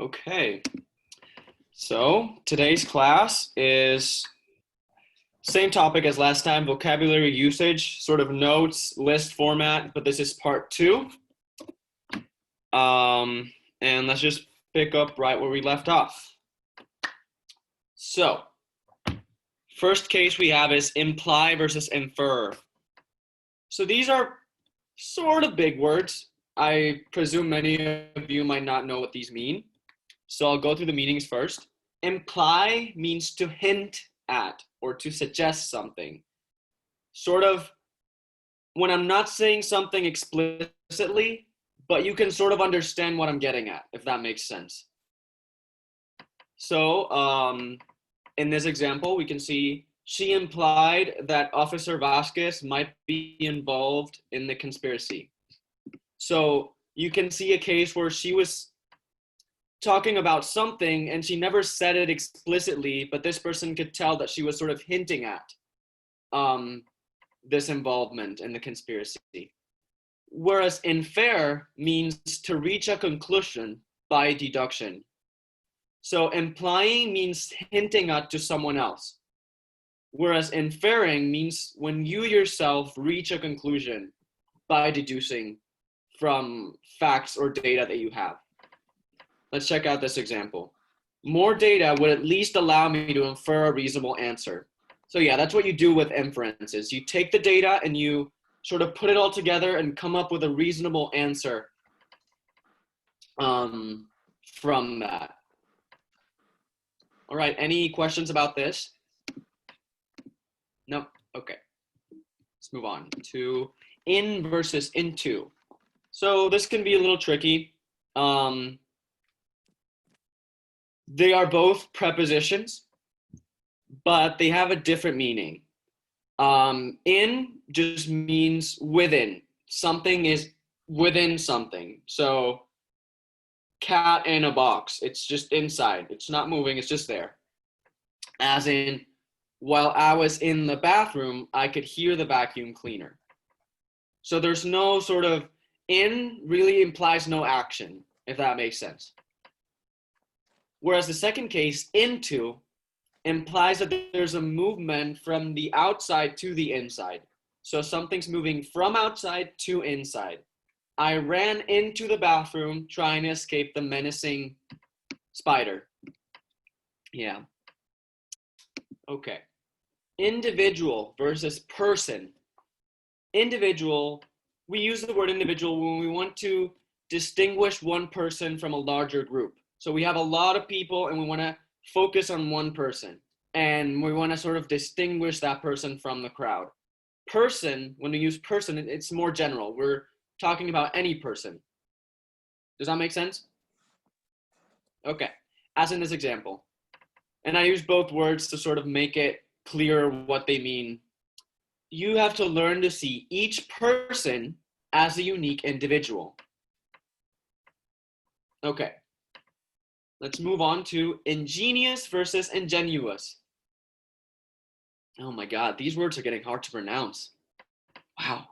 Okay, so today's class is same topic as last time, vocabulary usage, sort of notes, list format, but this is part 2. And let's just pick up right where we left off. So, first case we have is imply versus infer. So these are sort of big words. I presume many of you might not know what these mean. So I'll go through the meanings first. Imply means to hint at or to suggest something. Sort of when I'm not saying something explicitly, but you can sort of understand what I'm getting at, if that makes sense. So in this example, we can see she implied that Officer Vasquez might be involved in the conspiracy. So you can see a case where she was talking about something and she never said it explicitly, but this person could tell that she was sort of hinting at this involvement in the conspiracy. Whereas infer means to reach a conclusion by deduction. So implying means hinting at to someone else, whereas inferring means when you yourself reach a conclusion by deducing from facts or data that you have. Let's check out this example. More data would at least allow me to infer a reasonable answer. So yeah, that's what you do with inferences. You take the data and you sort of put it all together and come up with a reasonable answer from that. All right, any questions about this? No? Okay. Let's move on to in versus into. So this can be a little tricky. They are both prepositions, but they have a different meaning. In just means within. Something is within something. So cat in a box, it's just inside. It's not moving, it's just there. As in, while I was in the bathroom, I could hear the vacuum cleaner. So there's no sort of, in really implies no action, if that makes sense. Whereas the second case, into, implies that there's a movement from the outside to the inside. So something's moving from outside to inside. I ran into the bathroom trying to escape the menacing spider. Yeah. Okay. Individual versus person. Individual, we use the word individual when we want to distinguish one person from a larger group. So we have a lot of people and we want to focus on one person and we want to sort of distinguish that person from the crowd. Person, when we use person, it's more general. We're talking about any person. Does that make sense? Okay, as in this example. And I use both words to sort of make it clear what they mean. You have to learn to see each person as a unique individual. Okay. Let's move on to ingenious versus ingenuous. Oh my God, these words are getting hard to pronounce. Wow.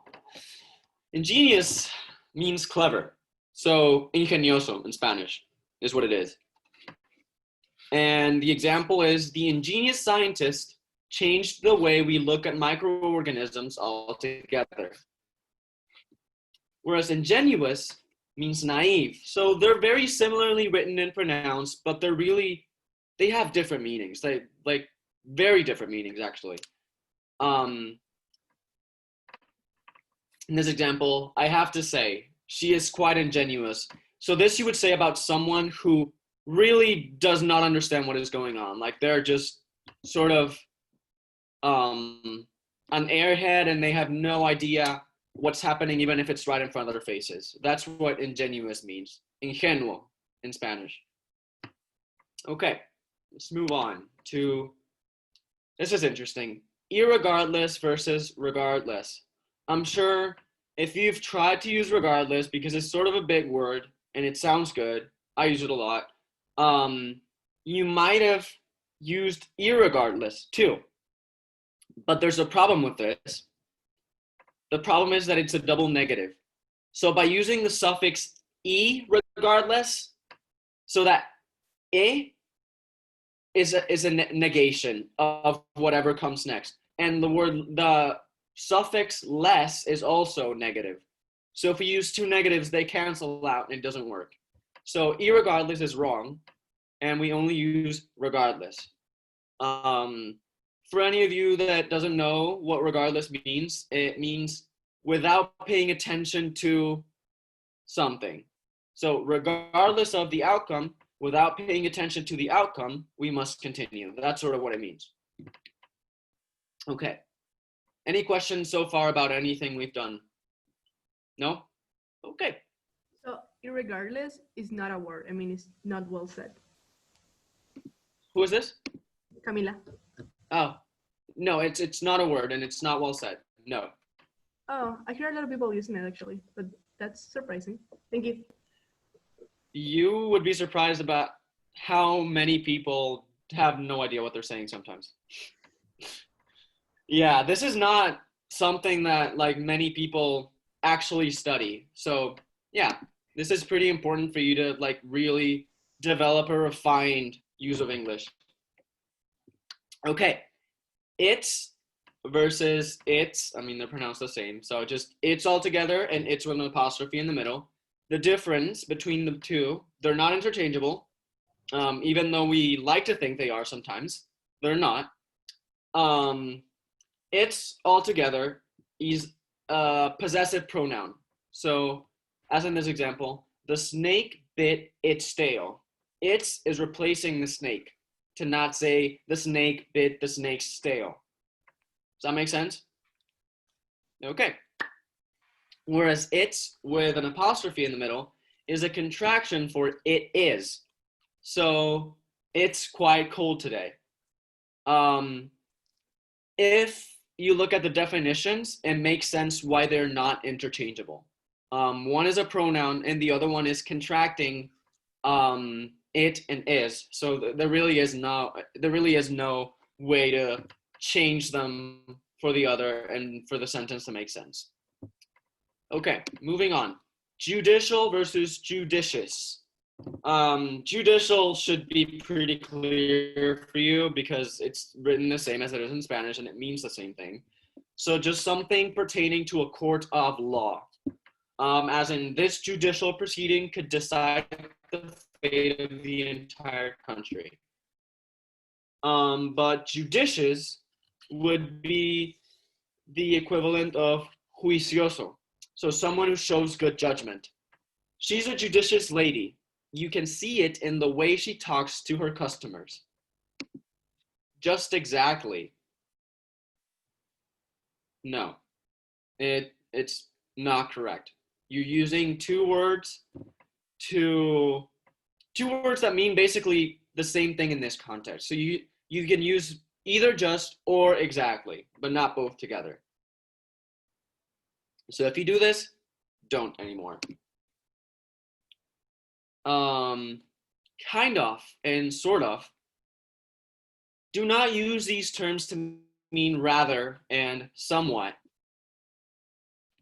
Ingenious means clever. So ingenioso in Spanish is what it is. And the example is the ingenious scientist changed the way we look at microorganisms altogether. Whereas ingenuous means naive. So they're very similarly written and pronounced, but they have different meanings. They like very different meanings actually. In this example, I have to say, she is quite ingenuous. So this you would say about someone who really does not understand what is going on. Like they're just sort of an airhead and they have no idea what's happening even if it's right in front of their faces. That's what ingenuous means. Ingenuo in Spanish. Okay, let's move on to, this is interesting. Irregardless versus regardless. I'm sure if you've tried to use regardless, because it's sort of a big word and it sounds good, I use it a lot, you might have used irregardless too. But there's a problem with this. The problem is that it's a double negative. So by using the suffix e regardless, so that I is a negation of whatever comes next. And the suffix less is also negative. So if we use two negatives, they cancel out and it doesn't work. So irregardless is wrong, and we only use regardless. For any of you that doesn't know what regardless means, it means without paying attention to something. So regardless of the outcome, without paying attention to the outcome, we must continue. That's sort of what it means. Okay. Any questions so far about anything we've done? No? Okay. So irregardless is not a word. I mean, it's not well said. Who is this? Camila. Oh, no, it's not a word and it's not well said. No. Oh, I hear a lot of people using it actually, but that's surprising. Thank you. You would be surprised about how many people have no idea what they're saying sometimes. Yeah, this is not something that like many people actually study. So yeah, this is pretty important for you to like really develop a refined use of English. Okay, it's versus its, I mean, they're pronounced the same. So just it's all together and it's with an apostrophe in the middle. The difference between the two, they're not interchangeable. Even though we like to think they are sometimes, they're not. It's all together is a possessive pronoun. So as in this example, the snake bit its tail. Its is replacing the snake to not say the snake bit the snake's tail. Does that make sense? Okay. Whereas it's with an apostrophe in the middle is a contraction for it is. So it's quite cold today. If you look at the definitions, it makes sense why they're not interchangeable. One is a pronoun and the other one is contracting it and is. So there really is no way to change them for the other and for the sentence to make sense. Okay, moving on. Judicial versus judicious. Judicial should be pretty clear for you because it's written the same as it is in Spanish and it means the same thing. So just something pertaining to a court of law. As in this judicial proceeding could decide the fate of the entire country. But judicious would be the equivalent of juicioso. So someone who shows good judgment. She's a judicious lady. You can see it in the way she talks to her customers. Just exactly. No, it's not correct. You're using two words that mean basically the same thing in this context. So you can use either just or exactly, but not both together. So if you do this, don't anymore. Kind of and sort of. Do not use these terms to mean rather and somewhat.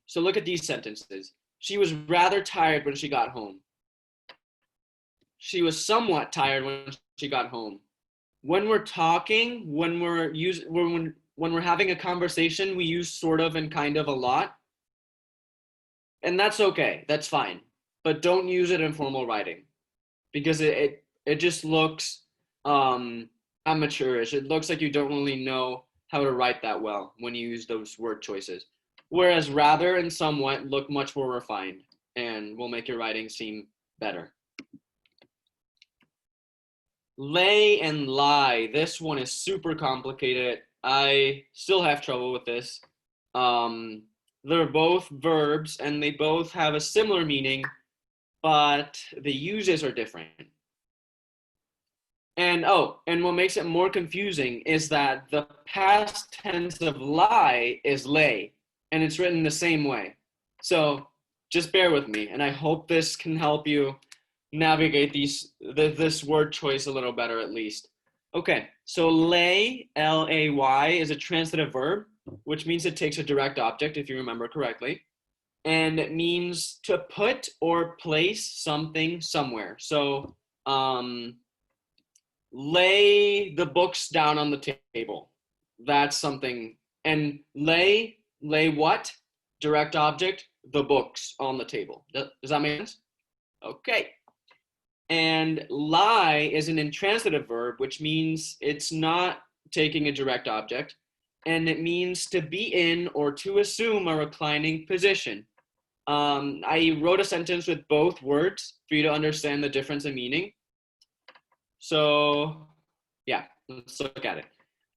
So look at these sentences. She was rather tired when she got home. She was somewhat tired when she got home. When we're talking, when we're having a conversation, we use sort of and kind of a lot. And that's okay, that's fine. But don't use it in formal writing because it just looks amateurish. It looks like you don't really know how to write that well when you use those word choices. Whereas rather and somewhat look much more refined and will make your writing seem better. Lay and lie. This one is super complicated. I still have trouble with this. They're both verbs and they both have a similar meaning, but the uses are different. And what makes it more confusing is that the past tense of lie is lay, and it's written the same way. So just bear with me, and I hope this can help you navigate this word choice a little better at least. Okay, so lay, L-A-Y, is a transitive verb, which means it takes a direct object, if you remember correctly. And it means to put or place something somewhere. So lay the books down on the table. That's something. And lay what? Direct object, the books on the table. Does that make sense? Okay. And lie is an intransitive verb, which means it's not taking a direct object, and it means to be in or to assume a reclining position. I wrote a sentence with both words for you to understand the difference in meaning. So yeah, let's look at it.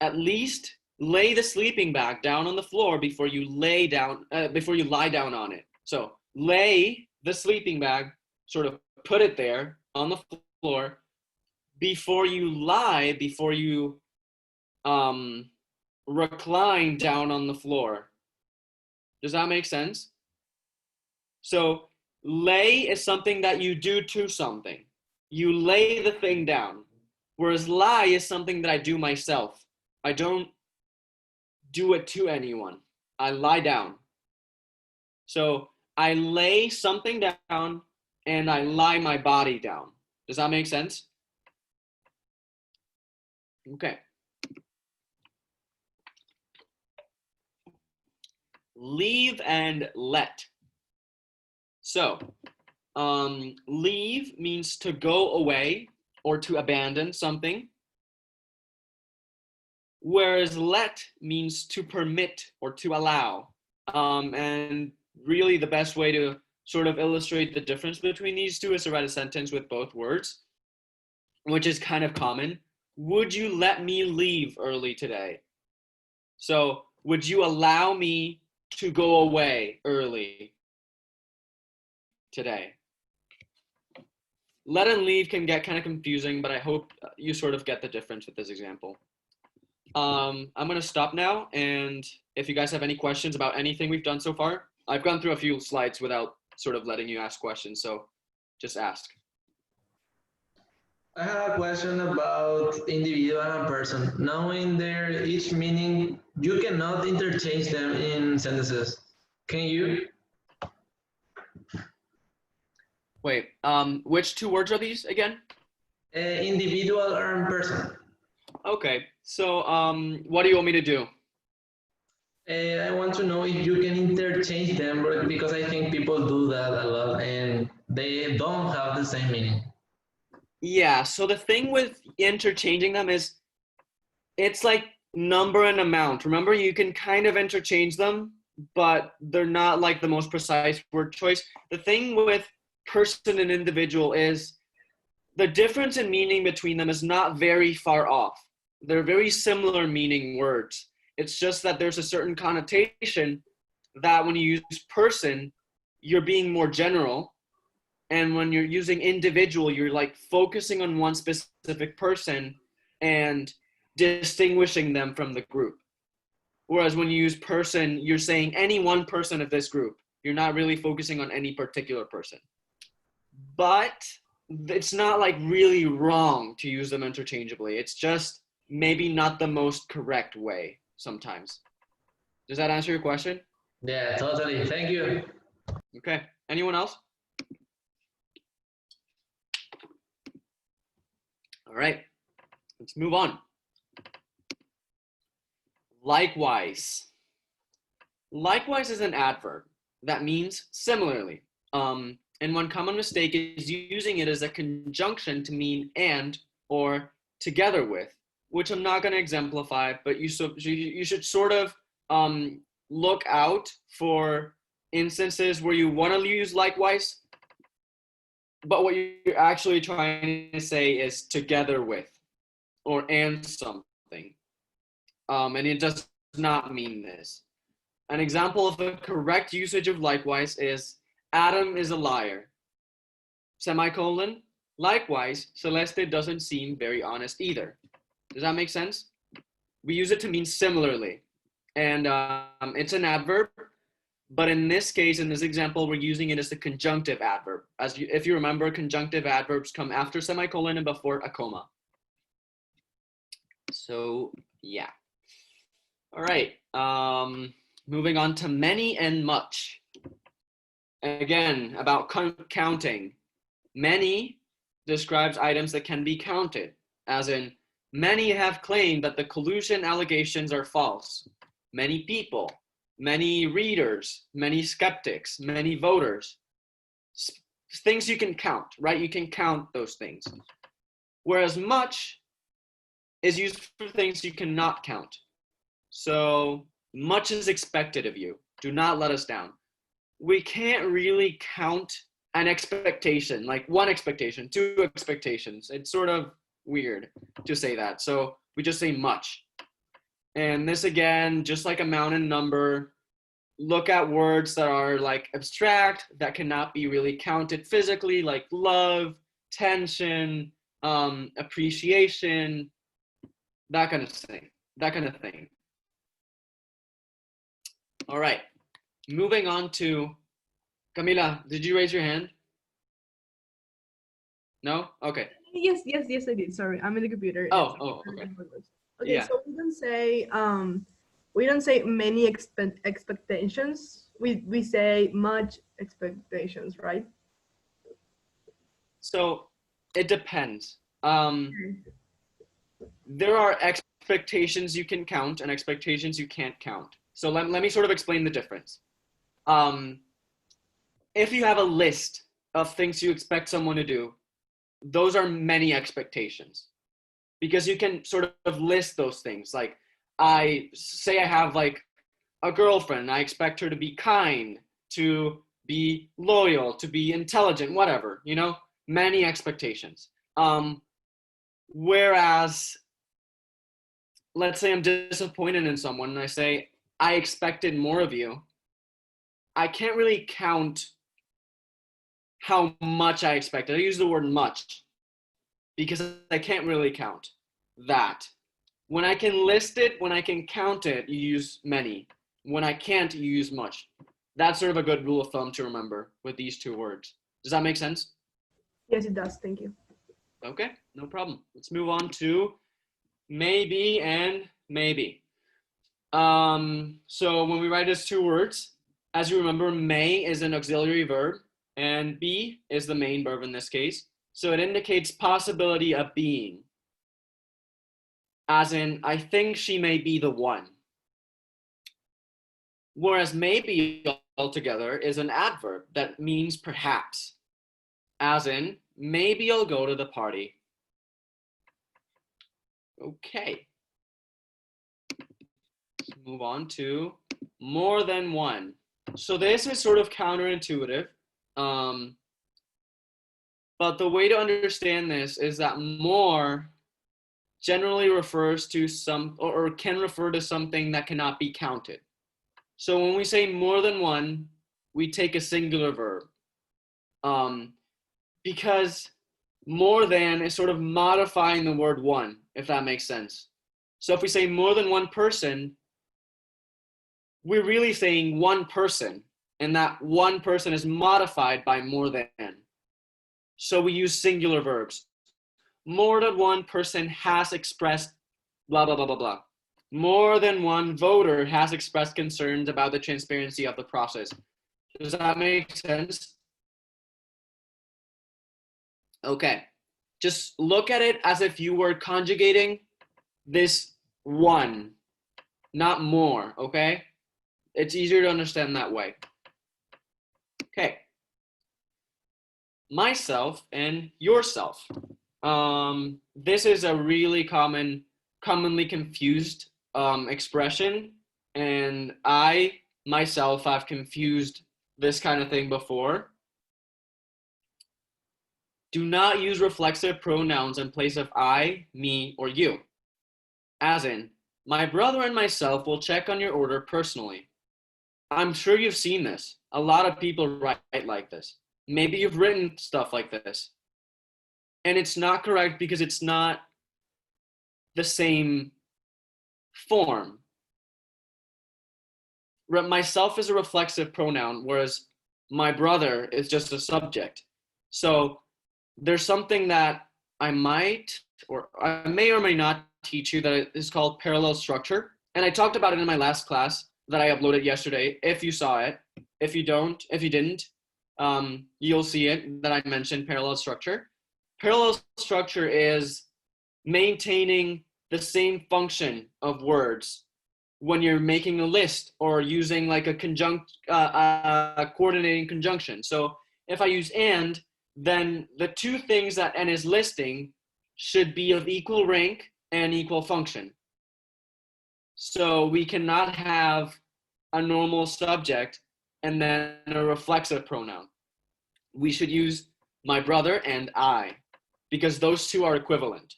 At least lay the sleeping bag down on the floor before you lie down on it. So lay the sleeping bag, sort of put it there on the floor before you recline down on the floor. Does that make sense? So lay is something that you do to something. You lay the thing down. Whereas lie is something that I do myself. I don't do it to anyone. I lie down. So I lay something down and I lie my body down. Does that make sense? Okay. Leave and let. So, leave means to go away or to abandon something, whereas let means to permit or to allow. And really the best way to sort of illustrate the difference between these two is to write a sentence with both words, which is kind of common. Would you let me leave early today? So, would you allow me to go away early today? Let and leave can get kind of confusing, but I hope you sort of get the difference with this example. I'm going to stop now, and if you guys have any questions about anything we've done so far, I've gone through a few slides without sort of letting you ask questions, so just ask. I have a question about individual and person. Knowing their each meaning, you cannot interchange them in sentences. Can you? Wait, which two words are these again? Individual and person. Okay, so what do you want me to do? I want to know if you can interchange them because I think people do that a lot and they don't have the same meaning. Yeah, so the thing with interchanging them is it's like number and amount. Remember, you can kind of interchange them, but they're not like the most precise word choice. The thing with person and individual is the difference in meaning between them is not very far off. They're very similar meaning words. It's just that there's a certain connotation that when you use person, you're being more general. And when you're using individual, you're like focusing on one specific person and distinguishing them from the group. Whereas when you use person, you're saying any one person of this group. You're not really focusing on any particular person. But it's not like really wrong to use them interchangeably. It's just maybe not the most correct way sometimes. Does that answer your question? Yeah, totally. Thank you. Okay. Anyone else? All right, let's move on. Likewise. Likewise is an adverb that means similarly. And one common mistake is using it as a conjunction to mean and or together with, which I'm not going to exemplify, but you should sort of look out for instances where you want to use likewise, but what you're actually trying to say is together with or and something. And it does not mean this. An example of a correct usage of likewise is Adam is a liar. Semicolon. Likewise, Celeste doesn't seem very honest either. Does that make sense? We use it to mean similarly. And it's an adverb. But in this case, in this example, we're using it as the conjunctive adverb. If you remember, conjunctive adverbs come after semicolon and before a comma. So, yeah. All right. Moving on to many and much. Again, about counting. Many describes items that can be counted. as in, many have claimed that the collusion allegations are false. Many people, many readers, many skeptics, many voters. Things you can count, right? You can count those things. Whereas much is used for things you cannot count. So much is expected of you. Do not let us down. We can't really count an expectation, like one expectation, two expectations. It's sort of weird to say that. So we just say much. And this again, just like amount and number, look at words that are like abstract, that cannot be really counted physically, like love, tension, appreciation, that kind of thing. All right, moving on to Camila. Did you raise your hand? No? Okay. Yes, I did. Sorry, I'm in the computer. Oh, okay. Okay, Yeah. so we don't say many expectations. We say much expectations, right? So it depends. There are expectations you can count and expectations you can't count. So let me sort of explain the difference. If you have a list of things you expect someone to do, those are many expectations, because you can sort of list those things. Like I have like a girlfriend, I expect her to be kind, to be loyal, to be intelligent, whatever, many expectations. Whereas, let's say I'm disappointed in someone and I say, I expected more of you. I can't really count how much I expected. I use the word much because I can't really count that. When I can list it, when I can count it, you use many. When I can't, you use much. That's sort of a good rule of thumb to remember with these two words. Does that make sense? Yes, it does. Thank you. Okay, no problem. Let's move on to maybe and maybe. So when we write as two words, as you remember, may is an auxiliary verb and be is the main verb in this case. So it indicates possibility of being. As in, I think she may be the one. Whereas maybe altogether is an adverb that means perhaps. As in, maybe I'll go to the party. Okay. Let's move on to more than one. So this is sort of counterintuitive. But the way to understand this is that more generally refers to or can refer to something that cannot be counted. So when we say more than one, we take a singular verb. Because more than is sort of modifying the word one, if that makes sense. So if we say more than one person, we're really saying one person, and that one person is modified by more than. So we use singular verbs. More than one person has expressed blah, blah, blah, blah, blah. More than one voter has expressed concerns about the transparency of the process. Does that make sense? Okay. Just look at it as if you were conjugating this one, not more, okay? It's easier to understand that way. Okay. Myself and yourself. This is a really commonly confused expression, and I myself have confused this kind of thing before. Do not use reflexive pronouns in place of I, me, or you. As in, my brother and myself will check on your order personally. I'm sure you've seen this. A lot of people write like this. Maybe you've written stuff like this. And it's not correct because it's not the same form. Myself is a reflexive pronoun, whereas my brother is just a subject. So there's something that I may or may not teach you that is called parallel structure. And I talked about it in my last class that I uploaded yesterday. If you saw it, if you didn't, you'll see it that I mentioned parallel structure. Parallel structure is maintaining the same function of words when you're making a list or using like a coordinating conjunction. So if I use and, then the two things that and is listing should be of equal rank and equal function. So we cannot have a normal subject and then a reflexive pronoun. We should use my brother and I, because those two are equivalent.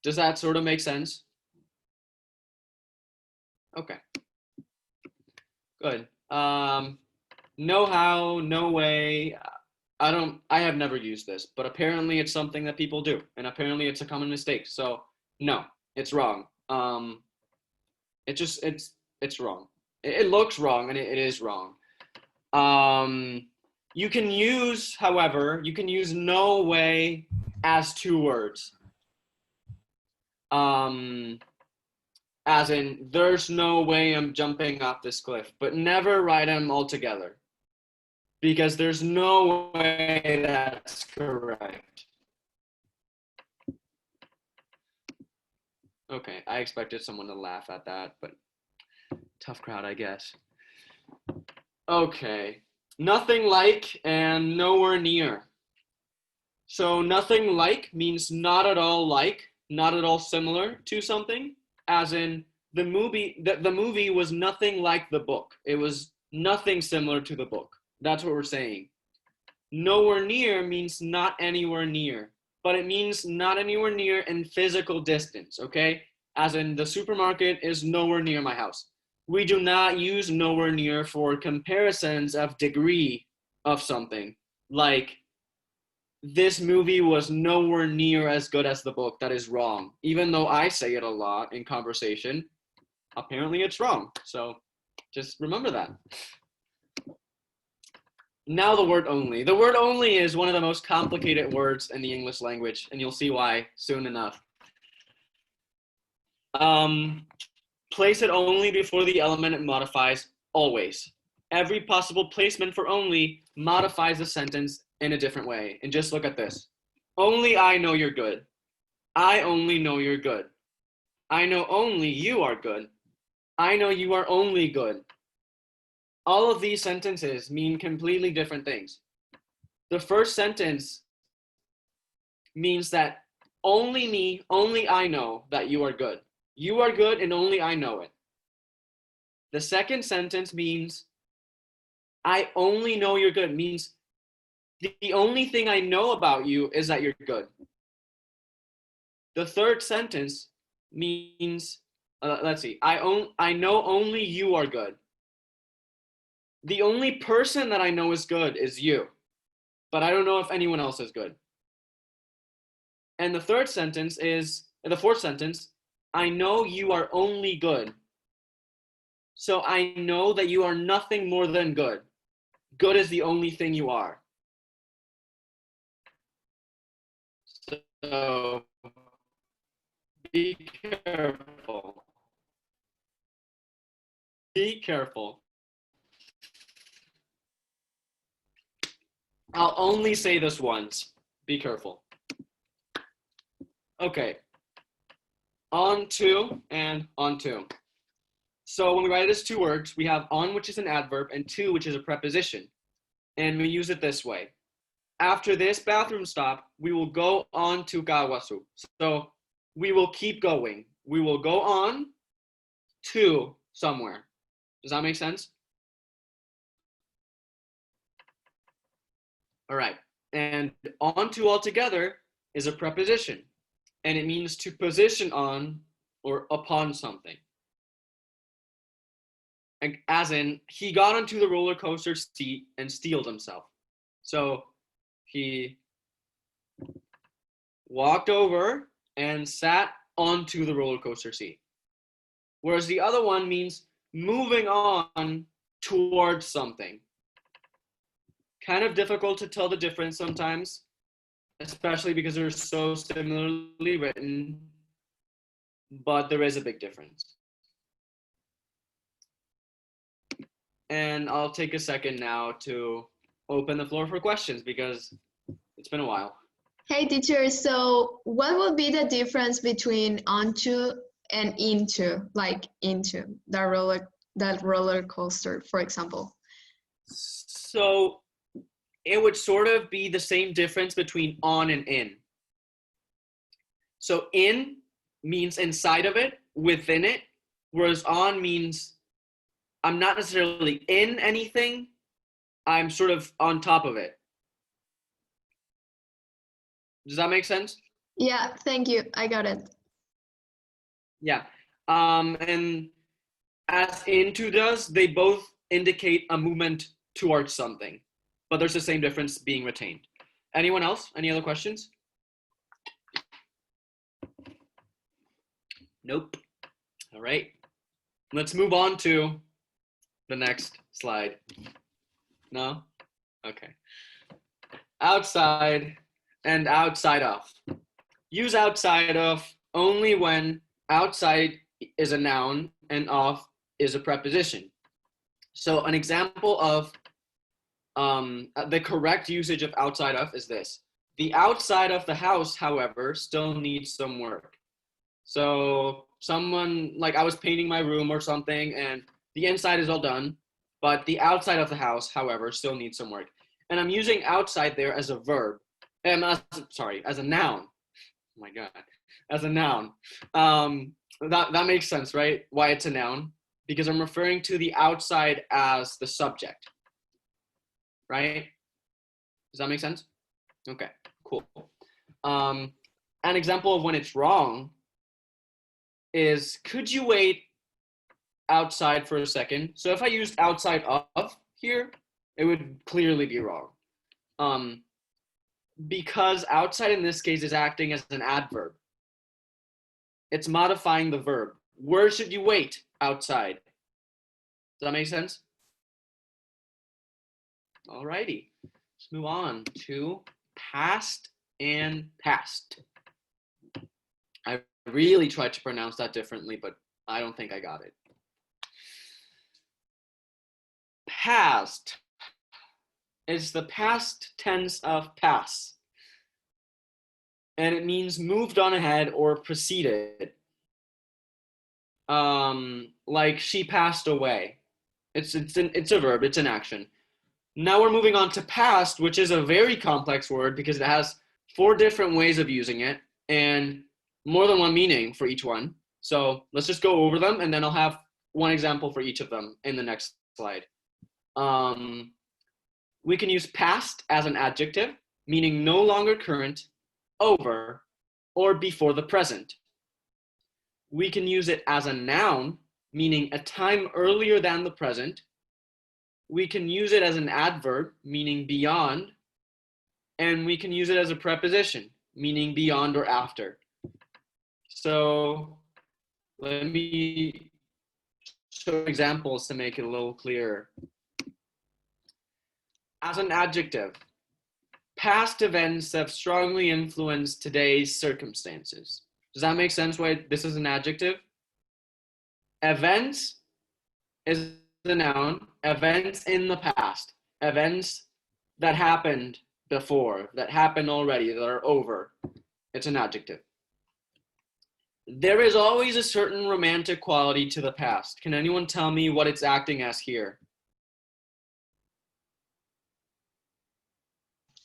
Does that sort of make sense? Okay. Good. Know how, no way. I have never used this, but apparently it's something that people do, and apparently it's a common mistake. So no, it's wrong. It's wrong. It looks wrong, and it is wrong. You can use, however, you can use no way as two words. As in, there's no way I'm jumping off this cliff, but never write them all together, because there's no way that's correct. Okay, I expected someone to laugh at that, but tough crowd, I guess. Okay, nothing like and nowhere near. So nothing like means not at all like, not at all similar to something, as in the movie was nothing like the book. It was nothing similar to the book. That's what we're saying. Nowhere near means not anywhere near, but it means not anywhere near in physical distance, okay? As in the supermarket is nowhere near my house. We do not use nowhere near for comparisons of degree of something. Like, this movie was nowhere near as good as the book. That is wrong. Even though I say it a lot in conversation, apparently it's wrong. So just remember that. Now the word only. The word only is one of the most complicated words in the English language, and you'll see why soon enough. Place it only before the element it modifies, always. Every possible placement for only modifies the sentence in a different way. And just look at this. Only I know you're good. I only know you're good. I know only you are good. I know you are only good. All of these sentences mean completely different things. The first sentence means that only me, only I know that you are good. You are good and only I know it. The second sentence means I only know you're good, means the only thing I know about you is that you're good. The third sentence means, let's see, I know only you are good. The only person that I know is good is you, but I don't know if anyone else is good. And the fourth sentence, I know you are only good. So I know that you are nothing more than good. Good is the only thing you are. So be careful. Be careful. I'll only say this once. Be careful. Okay. On to and on to. So when we write it as two words, we have on, which is an adverb, and to, which is a preposition. And we use it this way. After this bathroom stop, we will go on to Kawasu. So we will keep going. We will go on to somewhere. Does that make sense? All right. And on to altogether is a preposition. And it means to position on or upon something. As in, he got onto the roller coaster seat and steeled himself. So he walked over and sat onto the roller coaster seat. Whereas the other one means moving on towards something. Kind of difficult to tell the difference sometimes, especially because they're so similarly written, but there is a big difference. And I'll take a second now to open the floor for questions because it's been a while. Hey teacher, so what would be the difference between onto and into, like into that roller coaster, for example? So it would sort of be the same difference between on and in. So in means inside of it, within it, whereas on means I'm not necessarily in anything, I'm sort of on top of it. Does that make sense? Yeah, thank you. I got it. Yeah. And as into does, they both indicate a movement towards something, but there's the same difference being retained. Anyone else? Any other questions? Nope. All right. Let's move on to the next slide. No? Okay. Outside and outside of. Use outside of only when outside is a noun and of is a preposition. So an example of the correct usage of outside of is this. The outside of the house, however, still needs some work. So someone, like I was painting my room or something and the inside is all done, but the outside of the house, however, still needs some work. And I'm using outside there as a verb, as a noun. Oh my God, as a noun. That makes sense, right? Why it's a noun? Because I'm referring to the outside as the subject, right? Does that make sense? Okay, cool. An example of when it's wrong is, could you wait outside for a second? So if I used outside of here, it would clearly be wrong. Because outside in this case is acting as an adverb. It's modifying the verb. Where should you wait? Outside. Does that make sense? Alrighty. Let's move on to past and past. I really tried to pronounce that differently, but I don't think I got it. Past is the past tense of pass. And it means moved on ahead or proceeded. Like she passed away. It's a verb, it's an action. Now we're moving on to past, which is a very complex word because it has 4 different ways of using it and more than one meaning for each one. So let's just go over them and then I'll have one example for each of them in the next slide. We can use past as an adjective, meaning no longer current, over, or before the present. We can use it as a noun, meaning a time earlier than the present. We can use it as an adverb, meaning beyond, and we can use it as a preposition, meaning beyond or after. So let me show examples to make it a little clearer. As an adjective, past events have strongly influenced today's circumstances. Does that make sense why this is an adjective? Events is the noun, events in the past, events that happened before, that happened already, that are over. It's an adjective. There is always a certain romantic quality to the past. Can anyone tell me what it's acting as here?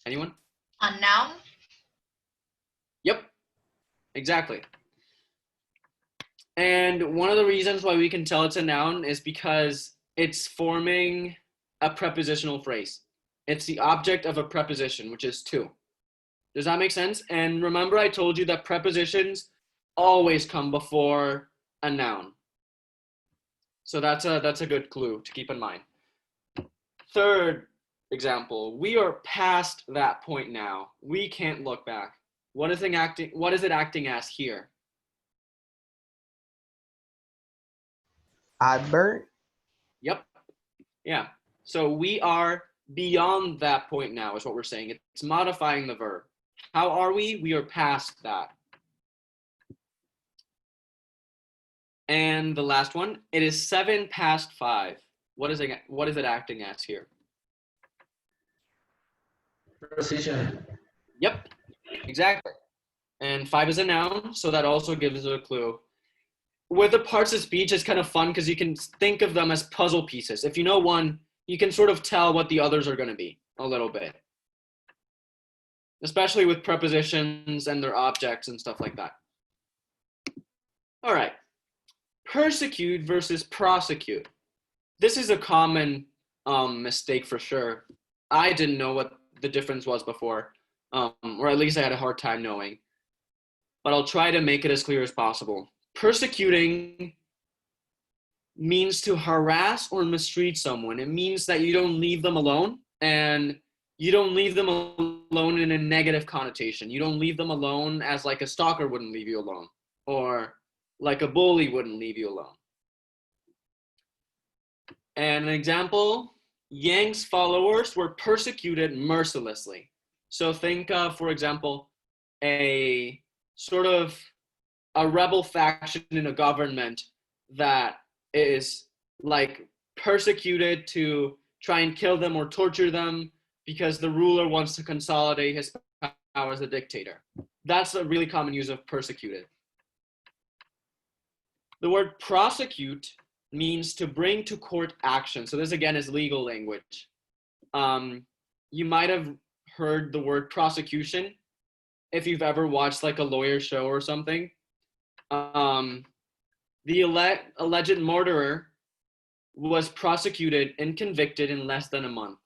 Anyone? A noun? Yep, exactly. And one of the reasons why we can tell it's a noun is because it's forming a prepositional phrase. It's the object of a preposition, which is to. Does that make sense? And remember I told you that prepositions always come before a noun. So that's a good clue to keep in mind. Third example, we are past that point now. We can't look back. What is it acting as here? Adverb. Yep. Yeah. So we are beyond that point now is what we're saying. It's modifying the verb. How are we? We are past that. And the last one, it is 7 past 5. What is it acting as here? Preposition. Yep. Exactly. And 5 is a noun, so that also gives a clue. With the parts of speech, it's kind of fun because you can think of them as puzzle pieces. If you know one, you can sort of tell what the others are going to be a little bit, especially with prepositions and their objects and stuff like that. All right. Persecute versus prosecute. This is a common mistake for sure. I didn't know what the difference was before, or at least I had a hard time knowing. But I'll try to make it as clear as possible. Persecuting means to harass or mistreat someone. It means that you don't leave them alone, and you don't leave them alone in a negative connotation. You don't leave them alone as like a stalker wouldn't leave you alone, or like a bully wouldn't leave you alone. And an example, Yang's followers were persecuted mercilessly. So think of, for example, a sort of a rebel faction in a government that is like persecuted to try and kill them or torture them because the ruler wants to consolidate his power as a dictator. That's a really common use of persecuted. The word prosecute means to bring to court action. So this again is legal language. You might have heard the word prosecution if you've ever watched like a lawyer show or something. The alleged murderer was prosecuted and convicted in less than a month.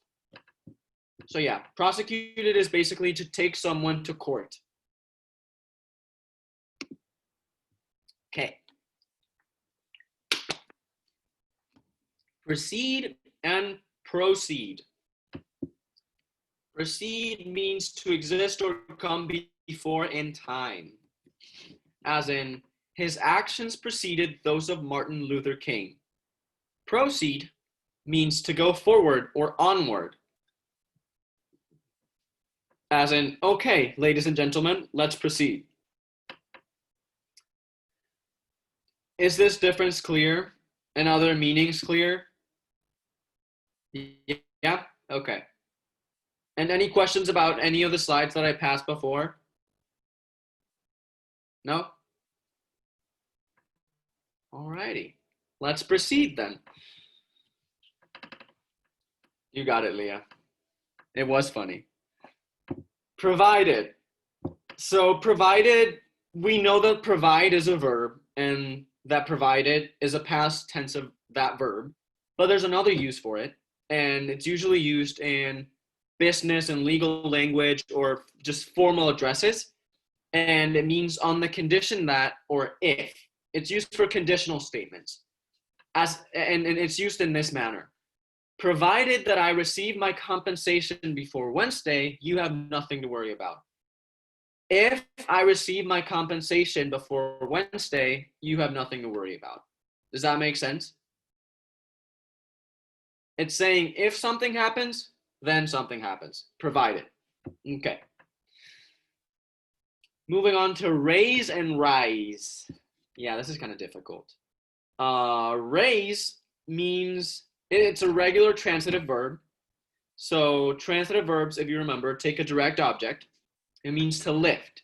So yeah, prosecuted is basically to take someone to court. Okay. Proceed and proceed. Proceed means to exist or come before in time. As in, his actions preceded those of Martin Luther King. Proceed means to go forward or onward. As in, okay, ladies and gentlemen, let's proceed. Is this difference clear? And other meanings clear? Yeah? Okay. And any questions about any of the slides that I passed before? No? Alrighty. Let's proceed then. You got it, Leah. It was funny. Provided. So provided, we know that provide is a verb and that provided is a past tense of that verb, but there's another use for it, and it's usually used in business and legal language or just formal addresses, and it means on the condition that, or if. It's used for conditional statements, and it's used in this manner. Provided that I receive my compensation before Wednesday, you have nothing to worry about. If I receive my compensation before Wednesday, you have nothing to worry about. Does that make sense? It's saying if something happens, then something happens, provided. Okay. Moving on to raise and rise. Yeah, this is kind of difficult. Raise means it's a regular transitive verb. So transitive verbs, if you remember, take a direct object. It means to lift.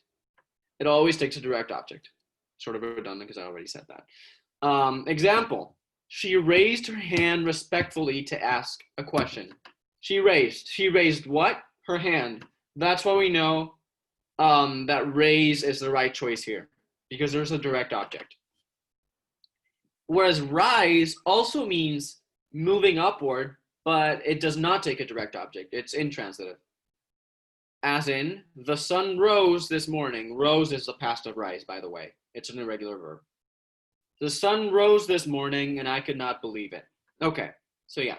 It always takes a direct object. Sort of redundant because I already said that. Example, she raised her hand respectfully to ask a question. She raised what? Her hand. That's why we know that raise is the right choice here, because there's a direct object. Whereas rise also means moving upward, but it does not take a direct object. It's intransitive. As in, the sun rose this morning. Rose is the past of rise, by the way. It's an irregular verb. The sun rose this morning, and I could not believe it. Okay, so yeah,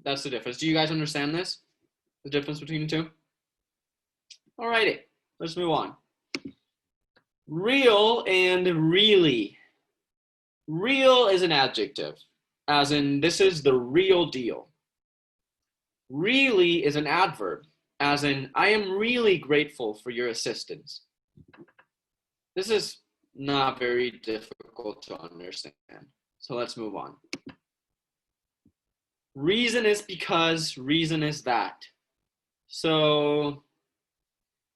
that's the difference. Do you guys understand this? The difference between the two? Alrighty, let's move on. Real and really. Real is an adjective, as in this is the real deal. Really is an adverb, as in I am really grateful for your assistance. This is not very difficult to understand, so let's move on. Reason is because, reason is that. So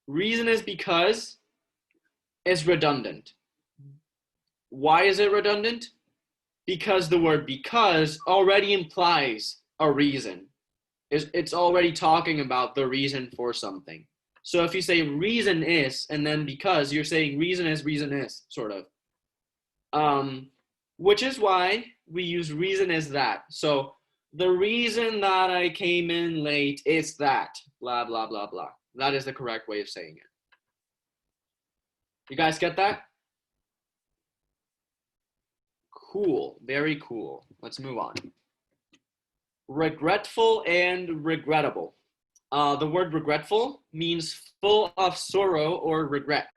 Reason is because is redundant. Why is it redundant? Because the word because already implies a reason. It's already talking about the reason for something. So if you say reason is and then because, you're saying reason is, sort of. Which is why we use reason is that. So the reason that I came in late is that, blah, blah, blah, blah. That is the correct way of saying it. You guys get that? Cool, very cool. Let's move on. Regretful and regrettable. The word regretful means full of sorrow or regret.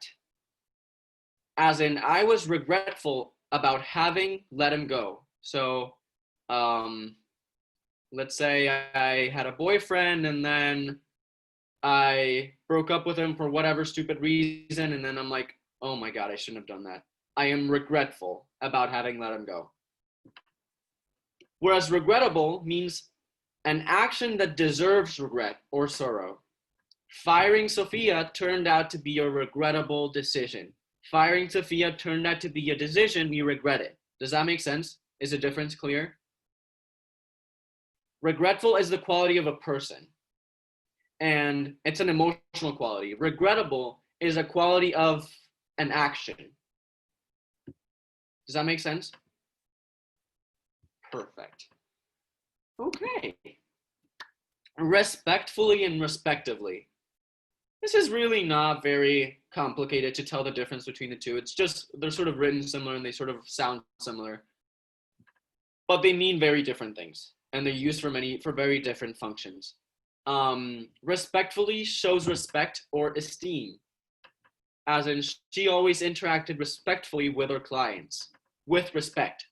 As in, I was regretful about having let him go. So, let's say I had a boyfriend and then I broke up with him for whatever stupid reason, and then I'm like, oh my God, I shouldn't have done that. I am regretful about having let him go. Whereas regrettable means an action that deserves regret or sorrow. Firing Sophia turned out to be a regrettable decision. Firing Sophia turned out to be a decision we regretted. Does that make sense? Is the difference clear? Regretful is the quality of a person, and it's an emotional quality. Regrettable is a quality of an action. Does that make sense? Perfect. Okay. Respectfully and respectively. This is really not very complicated to tell the difference between the two. It's just they're sort of written similar and they sort of sound similar, but they mean very different things, and they're used for very different functions. Respectfully shows respect or esteem, as in she always interacted respectfully with her clients, with respect.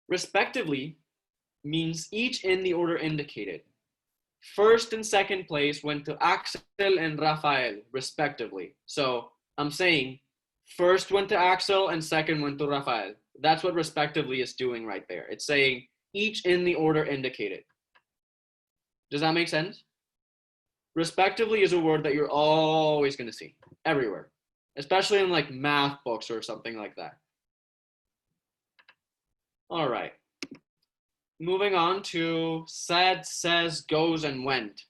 Respectively means each in the order indicated. First and second place went to Axel and Rafael, respectively. So I'm saying first went to Axel and second went to Rafael. That's what respectively is doing right there. It's saying each in the order indicated. Does that make sense? Respectively is a word that you're always going to see everywhere, especially in like math books or something like that. All right. Moving on to said, says, goes, and went.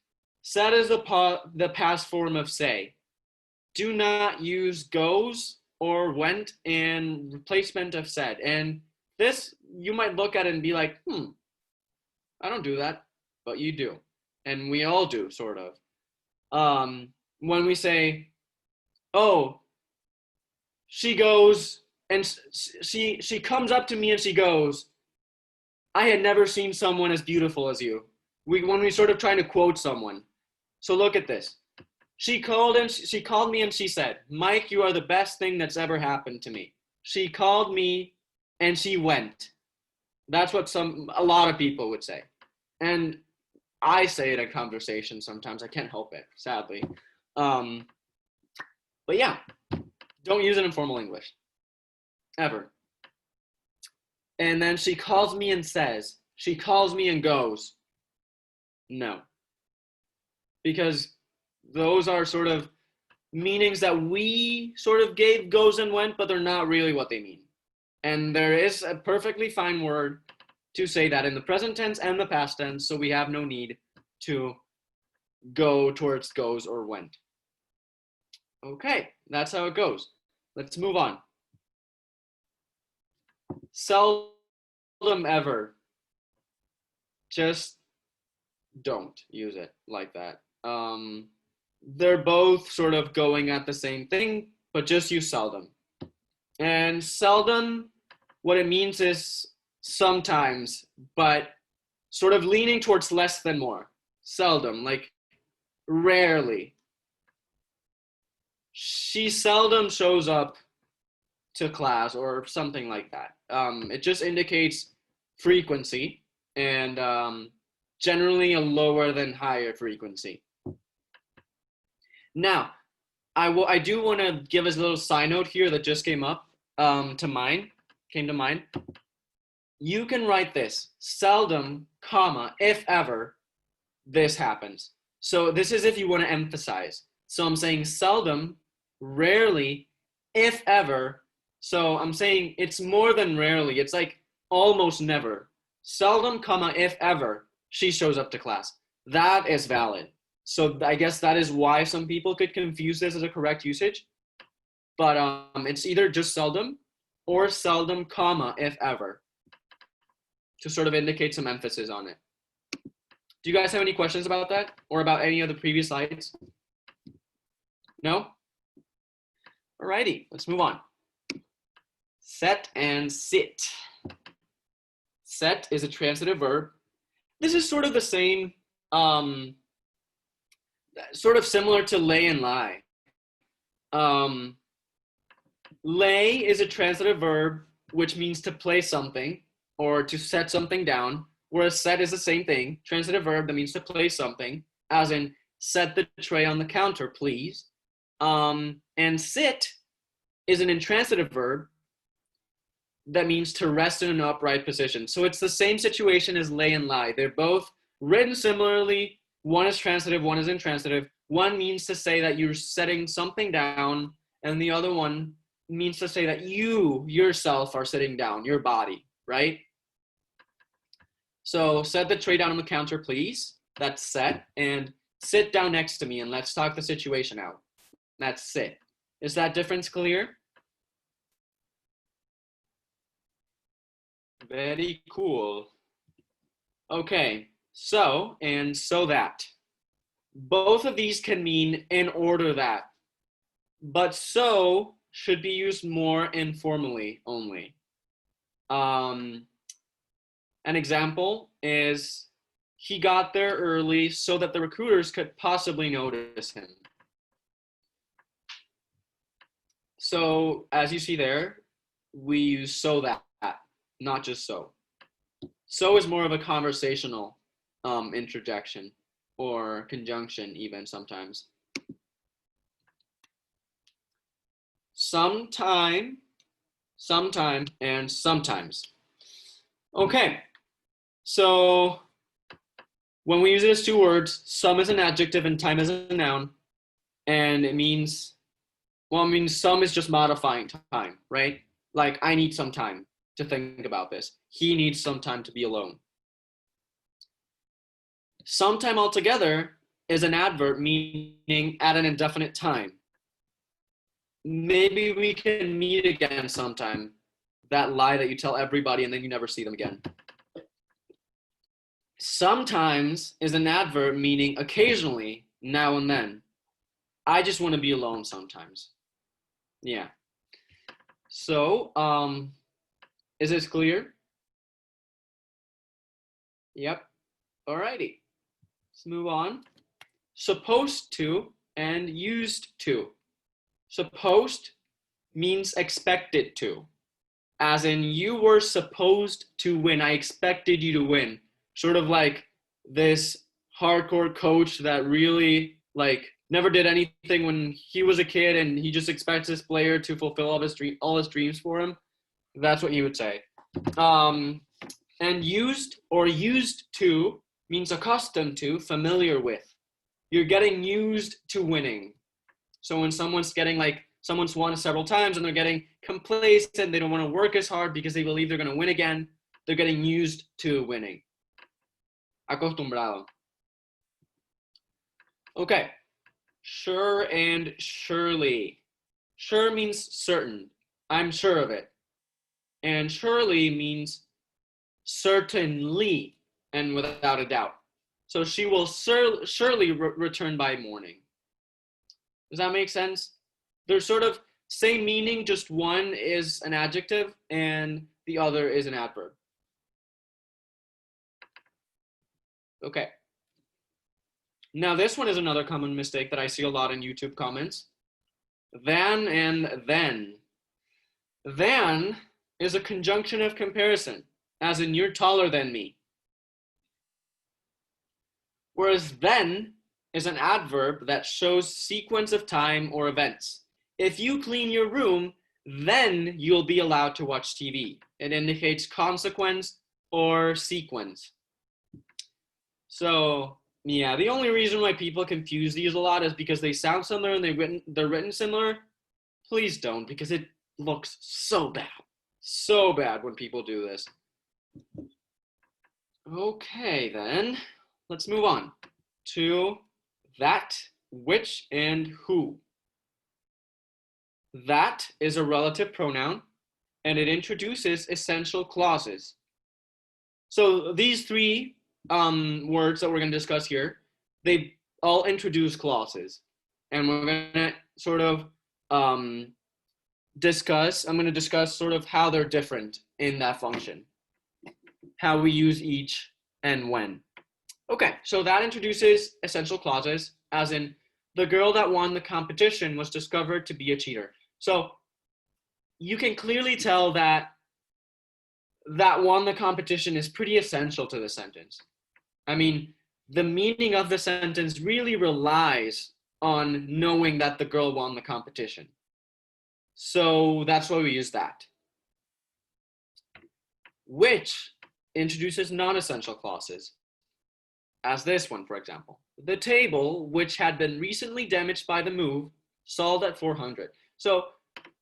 Said is the past form of say. Do not use goes or went in replacement of said. And this, you might look at it and be like, I don't do that, but you do. And we all do, sort of. When we say, oh, she goes, and she comes up to me and she goes, I had never seen someone as beautiful as you. When we sort of trying to quote someone. So look at this. She called me and she said, Mike, you are the best thing that's ever happened to me. She called me and she went. That's what a lot of people would say. And I say it in conversation sometimes. I can't help it, sadly. But yeah, don't use it in formal English. Ever. And then she calls me and says, she calls me and goes. No. Because those are sort of meanings that we sort of gave goes and went, but they're not really what they mean. And there is a perfectly fine word to say that in the present tense and the past tense, so we have no need to go towards goes or went. Okay, that's how it goes. Let's move on. Seldom ever. Just don't use it like that. They're both sort of going at the same thing, but just use seldom. And seldom, what it means is sometimes, but sort of leaning towards less than more. Seldom, like rarely. She seldom shows up to class or something like that. It just indicates frequency and generally a lower than higher frequency. Now, I do want to give us a little side note here that just came to mind. You can write this, seldom, comma, if ever, this happens. So this is if you want to emphasize. So I'm saying seldom, rarely, if ever. So I'm saying it's more than rarely. It's like almost never. Seldom, comma, if ever, she shows up to class. That is valid. So I guess that is why some people could confuse this as a correct usage. But it's either just seldom or seldom, comma, if ever, to sort of indicate some emphasis on it. Do you guys have any questions about that or about any of the previous slides? No? Alrighty, let's move on. Set and sit. Set is a transitive verb. This is sort of the same, sort of similar to lay and lie. Lay is a transitive verb, which means to place something or to set something down, whereas set is the same thing, transitive verb that means to place something, as in set the tray on the counter, please. And sit is an intransitive verb that means to rest in an upright position. So it's the same situation as lay and lie. They're both written similarly. One is transitive, one is intransitive. One means to say that you're setting something down, and the other one means to say that you yourself are sitting down, your body, right? So set the tray down on the counter, please. That's set. And sit down next to me and let's talk the situation out. That's sit. Is that difference clear? Very cool. Okay, so and so that. Both of these can mean in order that, but so should be used more informally only. An example is he got there early so that the recruiters could possibly notice him. So as you see there, we use so that, not just so. So is more of a conversational interjection or conjunction even sometimes. Sometime, and sometimes. Okay, so when we use it as two words, some is an adjective and time is a noun, and it means, well, it means some is just modifying time, right? Like, I need some time to think about this. He needs some time to be alone. Sometime altogether is an adverb meaning at an indefinite time. Maybe we can meet again sometime. That lie that you tell everybody and then you never see them again. Sometimes is an adverb meaning occasionally, now and then. I just want to be alone sometimes. Yeah. So, is this clear? Yep. Alrighty. Let's move on. Supposed to and used to. Supposed means expected to. As in, you were supposed to win. I expected you to win. Sort of like this hardcore coach that really never did anything when he was a kid and he just expects his player to fulfill all his dreams for him. That's what he would say. And used or used to means accustomed to, familiar with. You're getting used to winning. So when someone's won several times and they're getting complacent, they don't want to work as hard because they believe they're going to win again, they're getting used to winning. Acostumbrado. Okay. Sure and surely. Sure means certain. I'm sure of it. And surely means certainly and without a doubt. So she will surely return by morning. Does that make sense? They're sort of same meaning, just one is an adjective and the other is an adverb. Okay. Now this one is another common mistake that I see a lot in YouTube comments. Than and then. Than is a conjunction of comparison, as in you're taller than me. Whereas then is an adverb that shows sequence of time or events. If you clean your room, then you'll be allowed to watch TV. It indicates consequence or sequence. So Yeah, the only reason why people confuse these a lot is because they sound similar and they're written similar. Please don't, because it looks so bad. So bad when people do this. Okay, then. Let's move on to that, which, and who. That is a relative pronoun, and it introduces essential clauses. So these three words that we're going to discuss here, they all introduce clauses. And we're going to sort of I'm going to discuss sort of how they're different in that function, how we use each and when. Okay, so that introduces essential clauses, as in the girl that won the competition was discovered to be a cheater. So you can clearly tell that won the competition is pretty essential to the sentence. I mean, the meaning of the sentence really relies on knowing that the girl won the competition. So that's why we use that. Which introduces non-essential clauses, as this one, for example. The table, which had been recently damaged by the move, sold at 400. So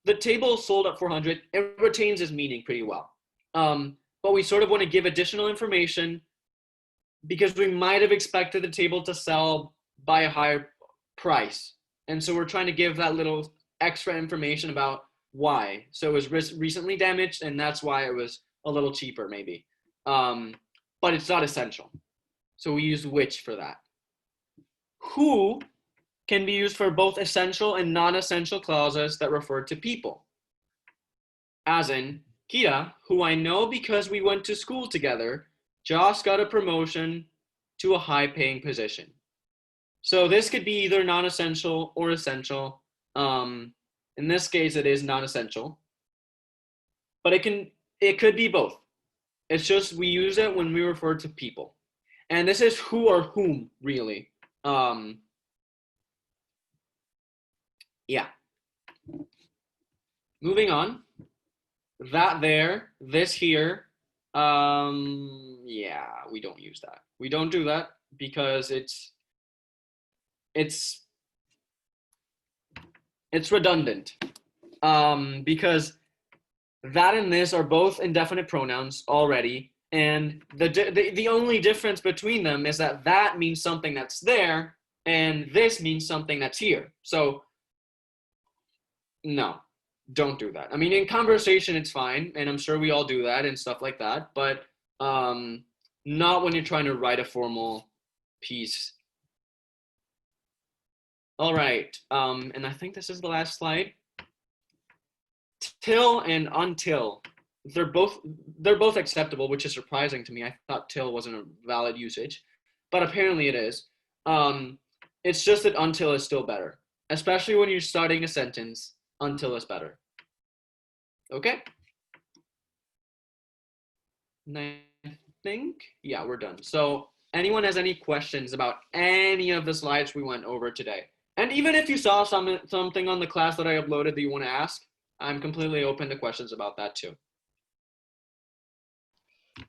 the table sold at 400, it retains its meaning pretty well. But we sort of want to give additional information because we might have expected the table to sell by a higher price. And so we're trying to give that little extra information about why. So it was recently damaged, and that's why it was a little cheaper, maybe. But it's not essential. So we use which for that. Who can be used for both essential and non-essential clauses that refer to people. As in, Kira, who I know because we went to school together, just got a promotion to a high-paying position. So this could be either non-essential or essential. In this case, it is non-essential, but it could be both. It's just we use it when we refer to people. And this is who or whom, really. Yeah. Moving on. That there, this here. Yeah, we don't use that. We don't do that because it's redundant. Because that and this are both indefinite pronouns already, and the only difference between them is that means something that's there, and this means something that's here. So, no, don't do that. I mean, in conversation, it's fine, and I'm sure we all do that and stuff like that, but not when you're trying to write a formal piece. All right, and I think this is the last slide. Till and until, they're both acceptable, which is surprising to me. I thought till wasn't a valid usage, but apparently it is. It's just that until is still better, especially when you're starting a sentence. Until is better. Okay. And I think, yeah, we're done. So anyone has any questions about any of the slides we went over today? And even if you saw something on the class that I uploaded that you want to ask, I'm completely open to questions about that too.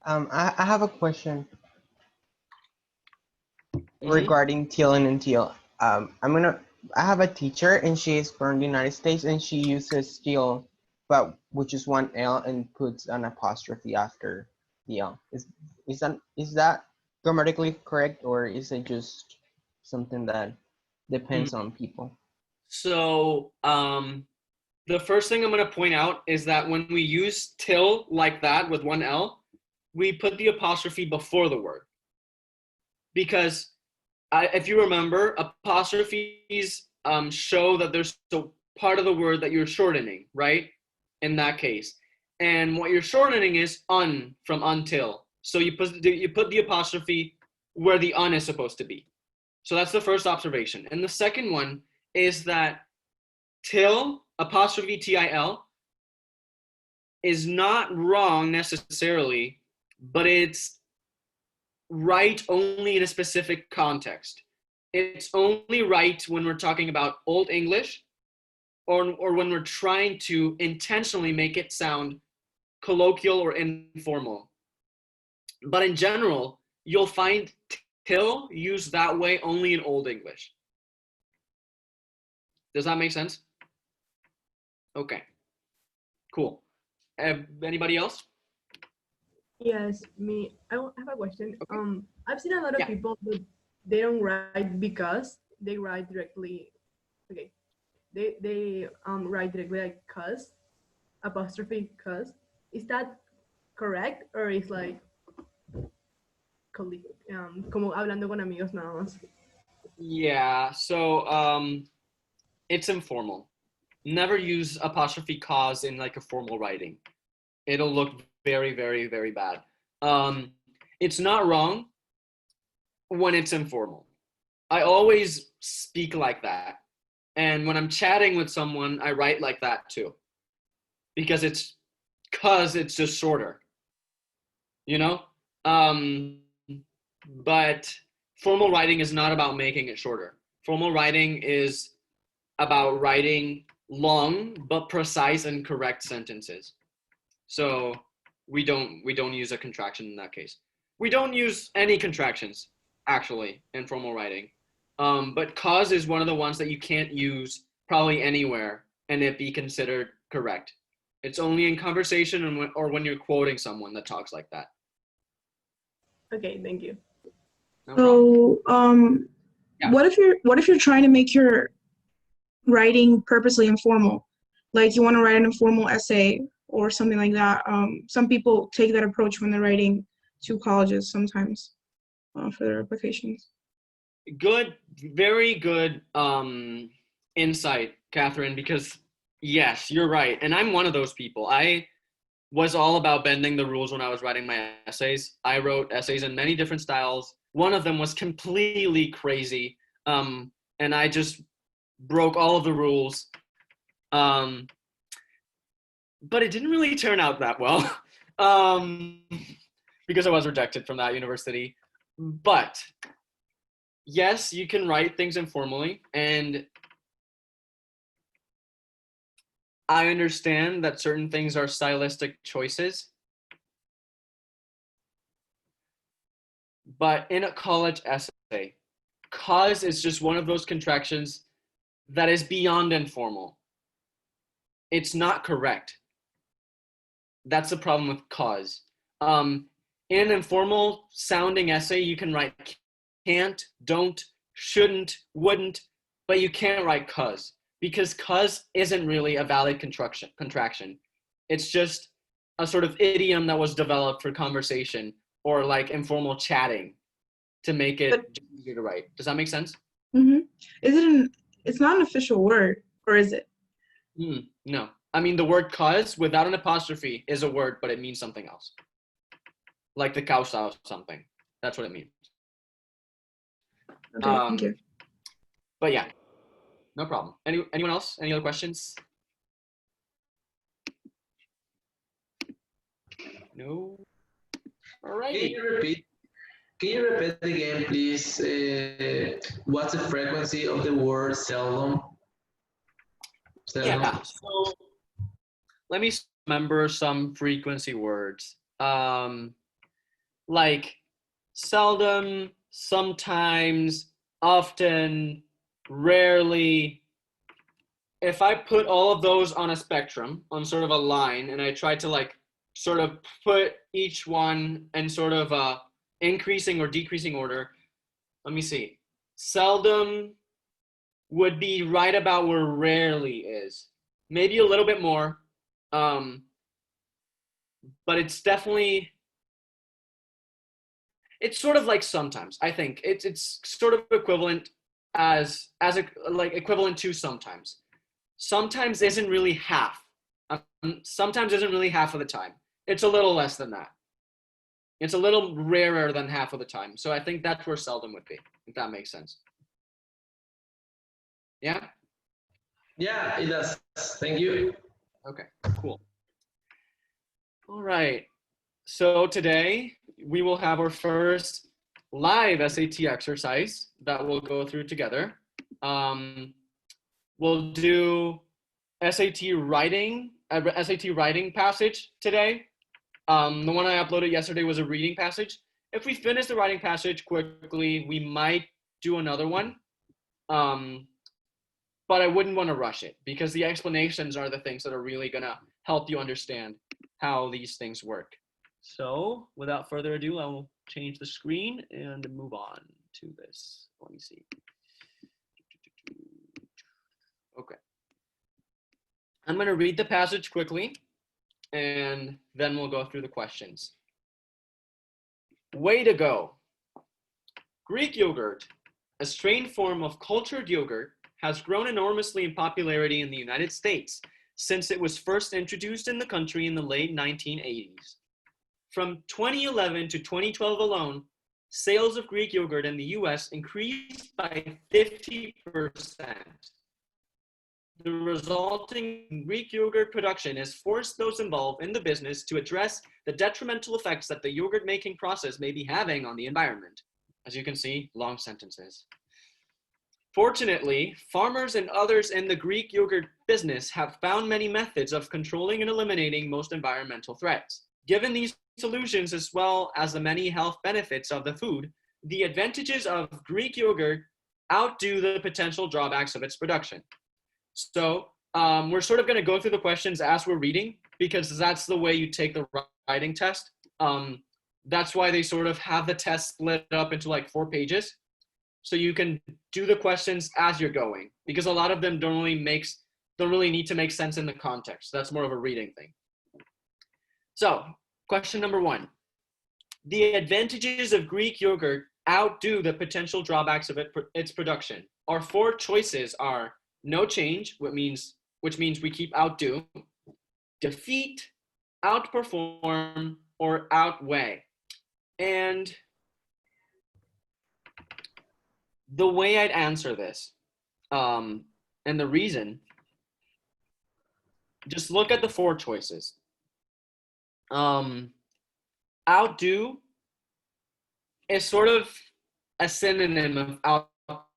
I have a question regarding till and until. I have a teacher and she is from the United States and she uses till, but which is one L and puts an apostrophe after the L. Is that grammatically correct, or is it just something that depends on people? So the first thing I'm going to point out is that when we use till like that with one L, we put the apostrophe before the word. Because if you remember, apostrophes show that there's still part of the word that you're shortening, right? In that case. And what you're shortening is un from until. So you put the apostrophe where the un is supposed to be. So that's the first observation. And the second one is that till, apostrophe til, is not wrong necessarily, but it's right only in a specific context. It's only right when we're talking about Old English or when we're trying to intentionally make it sound colloquial or informal. But in general, you'll find till used that way only in Old English. Does that make sense? Okay, cool. Anybody else? Yes, me. I have a question. Okay. I've seen a lot of Yeah. people that they don't write because they write directly. Okay, they write directly like cuz, apostrophe cuz. Is that correct or is like como hablando con amigos nada más? Yeah, so it's informal. Never use apostrophe cause in like a formal writing. It'll look very, very, very bad. It's not wrong when it's informal. I always speak like that. And when I'm chatting with someone, I write like that too. Because it's just shorter. You know? But formal writing is not about making it shorter. Formal writing is about writing long but precise and correct sentences. So we don't use a contraction in that case. We don't use any contractions actually in formal writing. But cause is one of the ones that you can't use probably anywhere and it be considered correct. It's only in conversation or when you're quoting someone that talks like that. Okay, thank you. No problem. So, Yeah. what if you're trying to make your writing purposely informal? Like you want to write an informal essay or something like that. Some people take that approach when they're writing to colleges sometimes for their applications. Good, very good insight, Catherine, because yes, you're right. And I'm one of those people. I was all about bending the rules when I was writing my essays. I wrote essays in many different styles. One of them was completely crazy. And I just broke all of the rules. But it didn't really turn out that well because I was rejected from that university. But yes, you can write things informally, and I understand that certain things are stylistic choices. But in a college essay, cause is just one of those contractions that is beyond informal. It's not correct. That's the problem with cause. In an informal sounding essay, you can write can't, don't, shouldn't, wouldn't, but you can't write cause because cause isn't really a valid contraction. It's just a sort of idiom that was developed for conversation or like informal chatting to make it easier to write. Does that make sense? Mm-hmm. It's not an official word, or is it? No. I mean, the word cause without an apostrophe is a word, but it means something else. Like the causa or something. That's what it means. Okay, thank you. But yeah, no problem. Anyone else? Any other questions? No? All right. Can you repeat again, please? What's the frequency of the word seldom? Yeah, so let me remember some frequency words. Like seldom, sometimes, often, rarely. If I put all of those on a spectrum, on sort of a line, and I try to like sort of put each one in sort of a increasing or decreasing order, let me see. Seldom would be right about where rarely is. Maybe a little bit more, but it's definitely, it's sort of like sometimes. I think it's sort of equivalent as like equivalent to sometimes. Sometimes isn't really half. Sometimes isn't really half of the time. It's a little less than that. It's a little rarer than half of the time. So I think that's where seldom would be, if that makes sense. Yeah? Yeah, it does. Thank you. Okay, cool. All right. So today we will have our first live SAT exercise that we'll go through together. We'll do SAT writing passage today. The one I uploaded yesterday was a reading passage. if we finish the writing passage quickly, we might do another one. But I wouldn't want to rush it because the explanations are the things that are really going to help you understand how these things work. So without further ado, I will change the screen and move on to this. Let me see. Okay. I'm going to read the passage quickly, and then we'll go through the questions. Way to go. Greek yogurt, a strained form of cultured yogurt, has grown enormously in popularity in the United States since it was first introduced in the country in the late 1980s. From 2011 to 2012 alone, sales of Greek yogurt in the US increased by 50%. The resulting Greek yogurt production has forced those involved in the business to address the detrimental effects that the yogurt making process may be having on the environment. As you can see, long sentences. Fortunately, farmers and others in the Greek yogurt business have found many methods of controlling and eliminating most environmental threats. Given these solutions, as well as the many health benefits of the food, the advantages of Greek yogurt outdo the potential drawbacks of its production. So we're sort of going to go through the questions as we're reading, because that's the way you take the writing test. That's why they sort of have the test split up into like 4 pages. So you can do the questions as you're going, because a lot of them don't really need to make sense in the context. That's more of a reading thing. So question number 1. The advantages of Greek yogurt outdo the potential drawbacks of its production. Our 4 choices are no change, which means we keep outdo, defeat, outperform, or outweigh. And the way I'd answer this, and the reason, just look at the 4 choices. Outdo is sort of a synonym of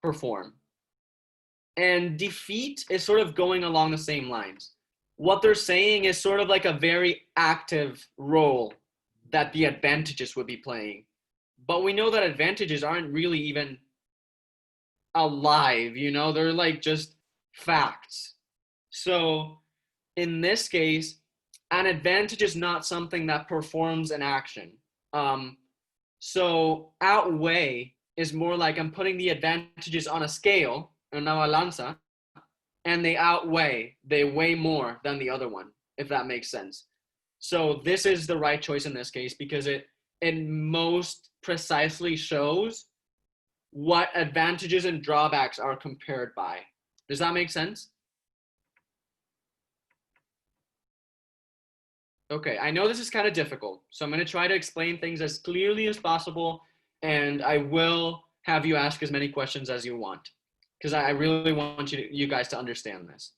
outperform. And defeat is sort of going along the same lines. What they're saying is sort of like a very active role that the advantages would be playing. But we know that advantages aren't really even alive, you know, they're like just facts. So in this case, an advantage is not something that performs an action. So outweigh is more like I'm putting the advantages on a scale, una balanza, and they weigh more than the other one, if that makes sense. So this is the right choice in this case because it most precisely shows what advantages and drawbacks are compared by. Does that make sense? Okay, I know this is kind of difficult, so I'm going to try to explain things as clearly as possible, and I will have you ask as many questions as you want, because I really want you guys to understand this.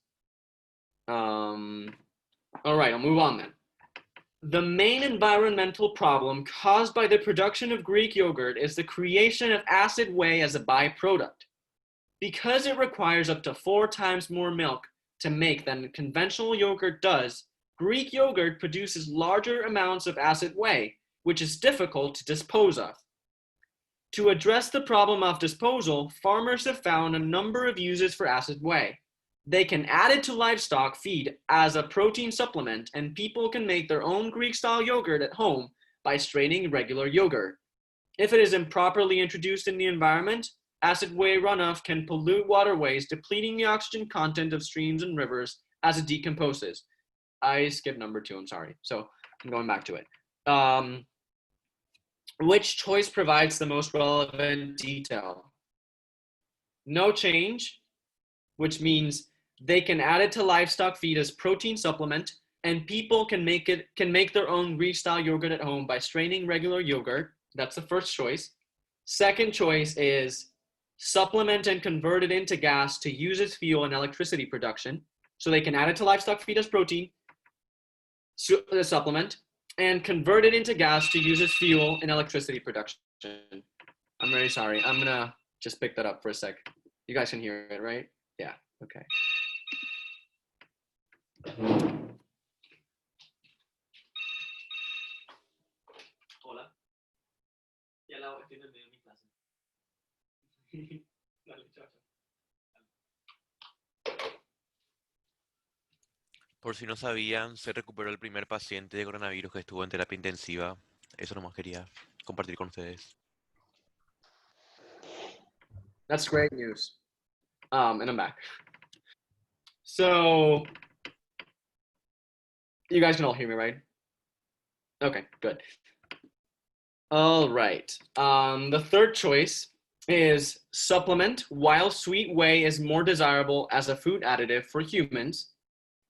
All right, I'll move on then. The main environmental problem caused by the production of Greek yogurt is the creation of acid whey as a byproduct. Because it requires up to 4 times more milk to make than conventional yogurt does, Greek yogurt produces larger amounts of acid whey, which is difficult to dispose of. To address the problem of disposal, farmers have found a number of uses for acid whey. They can add it to livestock feed as a protein supplement, and people can make their own Greek-style yogurt at home by straining regular yogurt. If it is improperly introduced in the environment, acid whey runoff can pollute waterways, depleting the oxygen content of streams and rivers as it decomposes. I skipped number 2, I'm sorry. So I'm going back to it. Which choice provides the most relevant detail? No change, which means they can add it to livestock feed as protein supplement, and people can make their own Greek-style yogurt at home by straining regular yogurt. That's the first choice. Second choice is supplement and convert it into gas to use as fuel in electricity production. So they can add it to livestock feed as protein, supplement, and convert it into gas to use as fuel in electricity production. I'm very sorry. I'm gonna just pick that up for a sec. You guys can hear it, right? Yeah, okay. Hola. estoy en el medio de mi clase. Dale, chao, chao. Por si no sabían, se recuperó el primer paciente de coronavirus que estuvo en terapia intensiva. Eso nomás quería compartir con ustedes. That's great news. And I'm back. So, you guys can all hear me, right? Okay, good. All right. The third choice is supplement, while sweet whey is more desirable as a food additive for humans.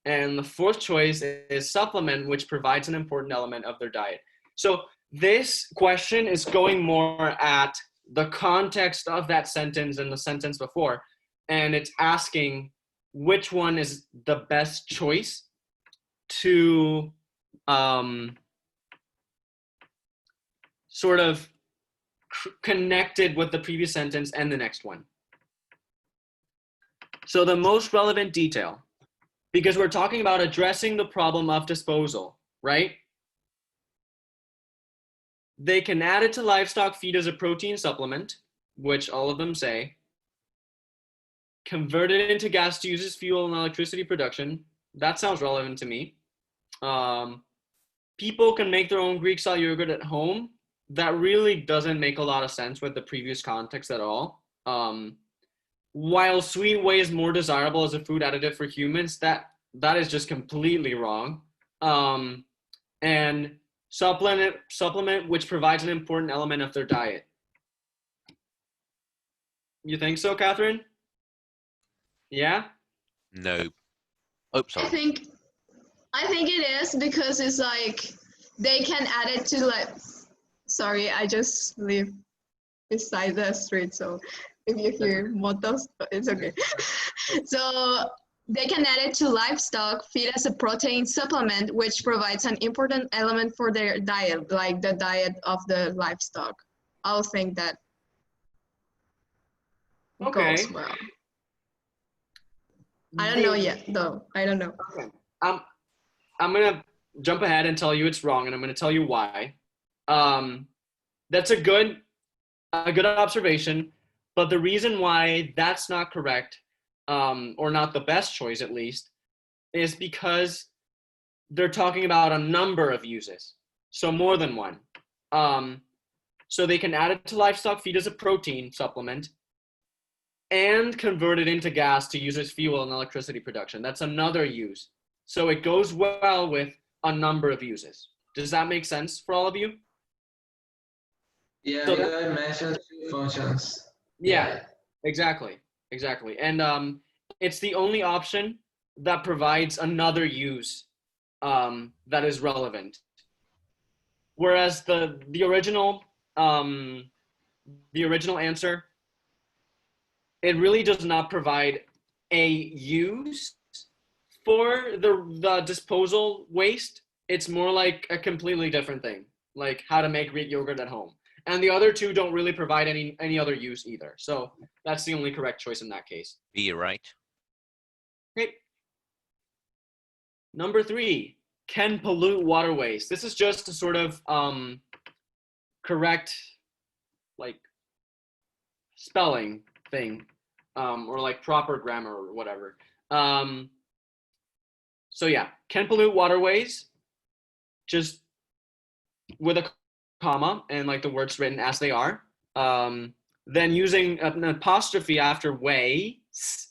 And the fourth choice is supplement, which provides an important element of their diet. So this question is going more at the context of that sentence and the sentence before. And it's asking which one is the best choice to sort of connected with the previous sentence and the next one. So the most relevant detail, because we're talking about addressing the problem of disposal, right? They can add it to livestock feed as a protein supplement, which all of them say. Convert it into gas to use as fuel and electricity production. That sounds relevant to me. People can make their own Greek style yogurt at home. That really doesn't make a lot of sense with the previous context at all. While sweet whey is more desirable as a food additive for humans, that is just completely wrong. And supplement which provides an important element of their diet. You think so, Catherine? Yeah? No. Oh, sorry. I think it is because it's like they can add it to like. Sorry, I just live beside the street, so if you hear motors, it's okay. So they can add it to livestock feed as a protein supplement, which provides an important element for their diet, like the diet of the livestock. I'll think that goes well. I don't know yet, though. I don't know. Okay. I'm gonna jump ahead and tell you it's wrong, and I'm gonna tell you why. That's a good observation, but the reason why that's not correct, or not the best choice at least, is because they're talking about a number of uses, so more than one. So they can add it to livestock feed as a protein supplement and convert it into gas to use as fuel and electricity production. That's another use. So it goes well with a number of uses. Does that make sense for all of you? Yeah, So you guys mentioned two functions. Yeah, exactly. And it's the only option that provides another use that is relevant. Whereas the original answer, it really does not provide a use for the disposal waste. It's more like a completely different thing, like how to make Greek yogurt at home. And the other two don't really provide any other use either. So that's the only correct choice in that case. Be right. Okay. Number 3, can pollute waterways. This is just a sort of correct like spelling thing, or like proper grammar or whatever. So yeah, can pollute waterways, just with a comma and like the words written as they are. Then using an apostrophe after ways,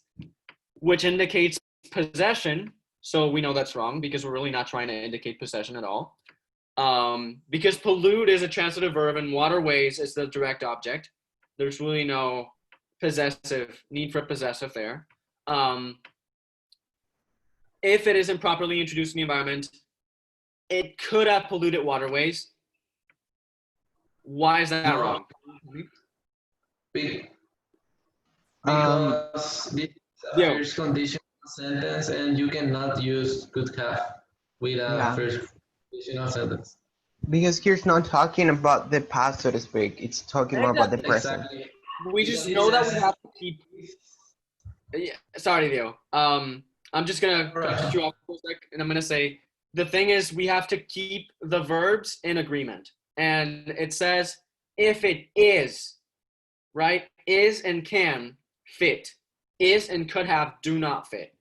which indicates possession. So we know that's wrong because we're really not trying to indicate possession at all. Because pollute is a transitive verb and waterways is the direct object. There's really no need for possessive there. If it is improperly introduced in the environment, it could have polluted waterways. Why is that wrong? Because this is a first conditional sentence and you cannot use could have with a first conditional sentence. Because here's not talking about the past, so to speak. It's talking more about the present. Exactly. We just know that we have to keep. Yeah, sorry, Leo. I'm just gonna cut you off for a sec, and I'm gonna say the thing is we have to keep the verbs in agreement, and it says if it is, right? Is and can fit. Is and could have do not fit.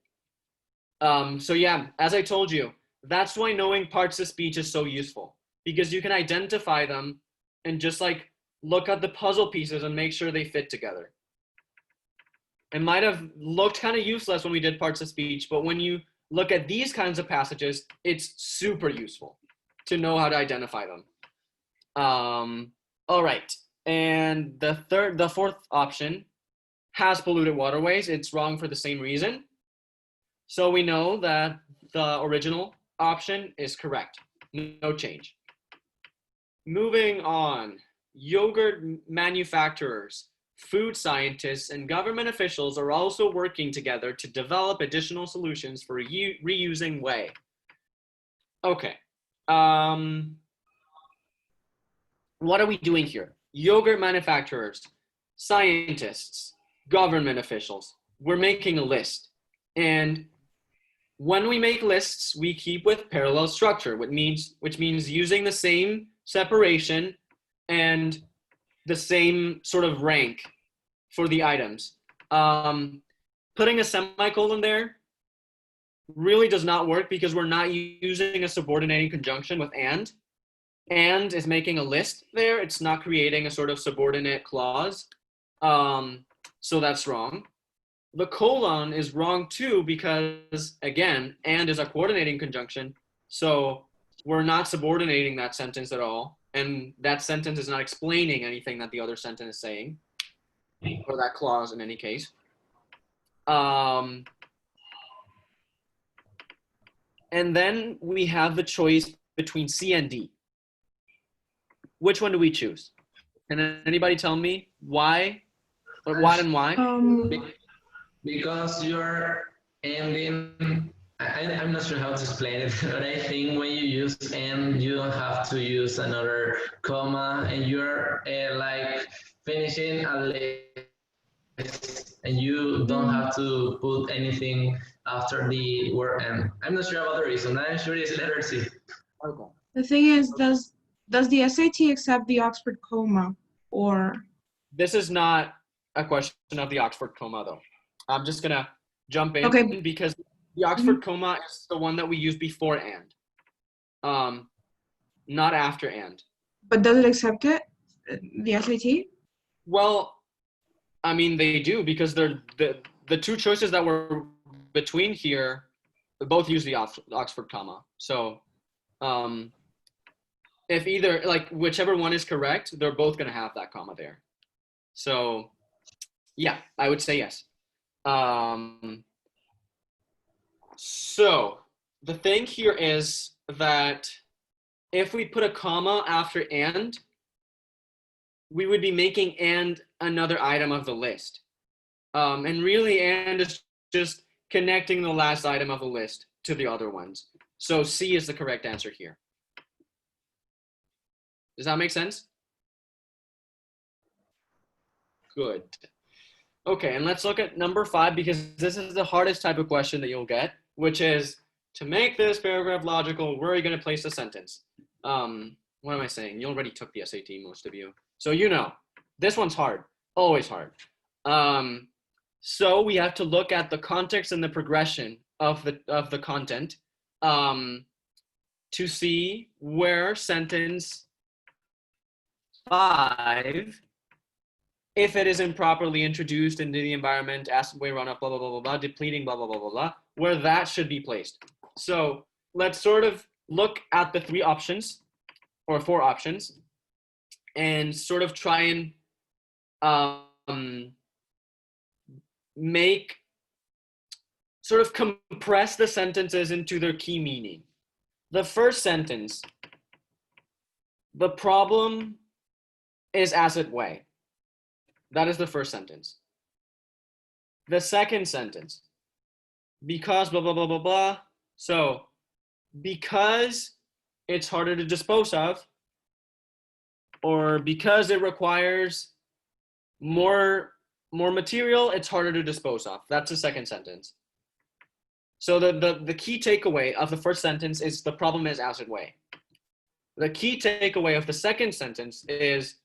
So yeah, as I told you, that's why knowing parts of speech is so useful, because you can identify them and just like look at the puzzle pieces and make sure they fit together. It might have looked kind of useless when we did parts of speech, but when you look at these kinds of passages, it's super useful to know how to identify them. All right, and the fourth option, has polluted waterways. It's wrong for the same reason. So we know that the original option is correct. No change. Moving on, yogurt manufacturers, food scientists, and government officials are also working together to develop additional solutions for reusing whey. Okay. What are we doing here? Yogurt manufacturers, scientists, government officials. We're making a list. And when we make lists, we keep with parallel structure, which means using the same separation and the same sort of rank for the items. Putting a semicolon there really does not work because we're not using a subordinating conjunction with and. And is making a list there. It's not creating a sort of subordinate clause. So that's wrong. The colon is wrong too because, again, and is a coordinating conjunction. So we're not subordinating that sentence at all. And that sentence is not explaining anything that the other sentence is saying, or that clause in any case. And then we have the choice between C and D. Which one do we choose? Can anybody tell me why? Or what and why? Because you're ending, I'm not sure how to explain it, but I think when you use and, you don't have to use another comma, and you're like finishing a list, and you don't have to put anything after the word and. I'm not sure about the reason. I'm sure it's letter C. Okay. The thing is, does the SAT accept the Oxford comma, or? This is not a question of the Oxford comma, though. I'm just gonna jump in because the Oxford comma is the one that we use before and, not after and. But does it accept it, the SAT? Well, I mean, they do because they're the two choices that were between here, they both use the Oxford comma. So, if either, like, whichever one is correct, they're both going to have that comma there. So, yeah, I would say yes. So, the thing here is that if we put a comma after and, we would be making and another item of the list. And really, and is just connecting the last item of the list to the other ones. So C is the correct answer here. Does that make sense? Good. Okay, and let's look at number 5 because this is the hardest type of question that you'll get, which is to make this paragraph logical, where are you going to place the sentence? What am I saying? You already took the SAT, most of you. So you know, this one's hard, always hard. So we have to look at the context and the progression of the content to see where sentence 5, if it is improperly introduced into the environment, acid way runoff, blah, blah, blah, blah, blah, depleting, blah, blah, blah, blah, blah, where that should be placed. So let's sort of look at the 3 options or 4 options and sort of try and compress the sentences into their key meaning. The first sentence, the problem is acid way. That is the first sentence. The second sentence, because blah, blah, blah, blah, blah. So because it's harder to dispose of, or because it requires more material, it's harder to dispose of. That's the second sentence. So the key takeaway of the first sentence is the problem is acid way. The key takeaway of the second sentence is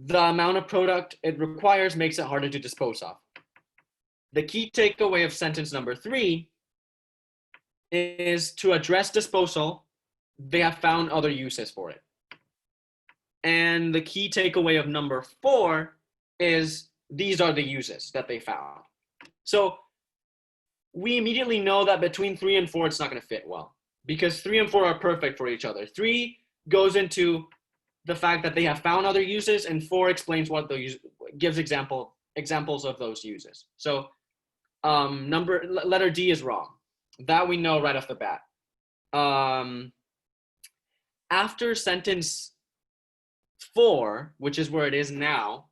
the amount of product it requires makes it harder to dispose of. The key takeaway of sentence number 3 is to address disposal, they have found other uses for it. And the key takeaway of number 4 is these are the uses that they found. So we immediately know that between 3 and 4, it's not going to fit well because 3 and 4 are perfect for each other. 3 goes into the fact that they have found other uses, and 4 explains what those gives examples of those uses. So letter D is wrong. That we know right off the bat. After sentence 4, which is where it is now,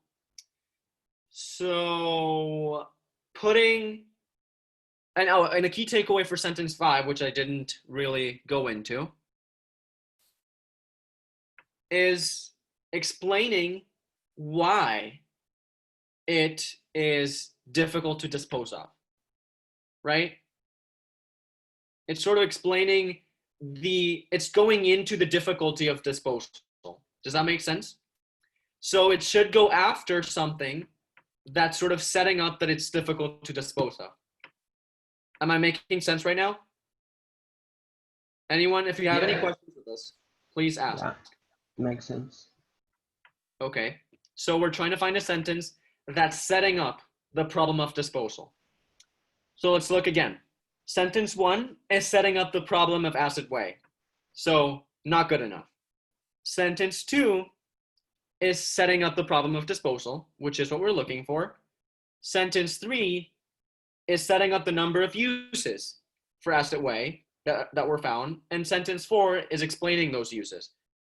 so and a key takeaway for sentence 5, which I didn't really go into, is explaining why it is difficult to dispose of, right? It's sort of explaining it's going into the difficulty of disposal. Does that make sense? So it should go after something that's sort of setting up that it's difficult to dispose of. Am I making sense right now? Anyone, if you have any questions with this, please ask. Yeah, makes sense. Okay, so we're trying to find a sentence that's setting up the problem of disposal. So let's look again. Sentence 1 is setting up the problem of acid weigh. So not good enough. Sentence 2 is setting up the problem of disposal, which is what we're looking for. Sentence 3 is setting up the number of uses for acid weigh that were found. And sentence 4 is explaining those uses.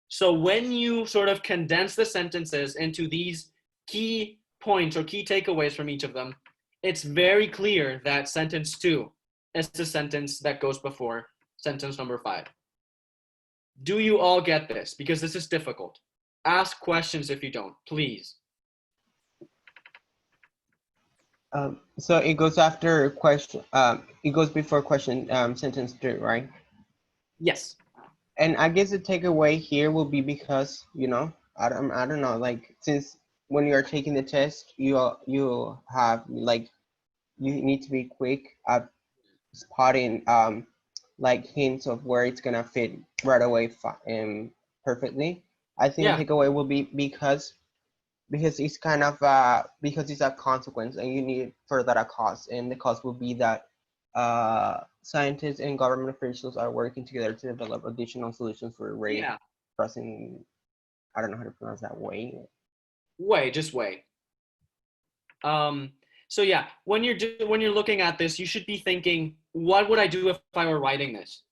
So when you sort of condense the sentences into these key points or key takeaways from each of them, it's very clear that sentence 2 is the sentence that goes before sentence number 5. Do you all get this? Because this is difficult. Ask questions if you don't, please. So it goes after question. It goes before question. Sentence 3, right? Yes. And I guess the takeaway here will be because I don't know, like, since when you are taking the test, you have like you need to be quick at spotting like hints of where it's gonna fit right away perfectly. I think the takeaway will be because it's kind of because it's a consequence and you need for that a cause, and the cause will be that scientists and government officials are working together to develop additional solutions for rate crossing. I don't know how to pronounce that. Just way. So yeah, when you're looking at this, you should be thinking, what would I do if I were writing this?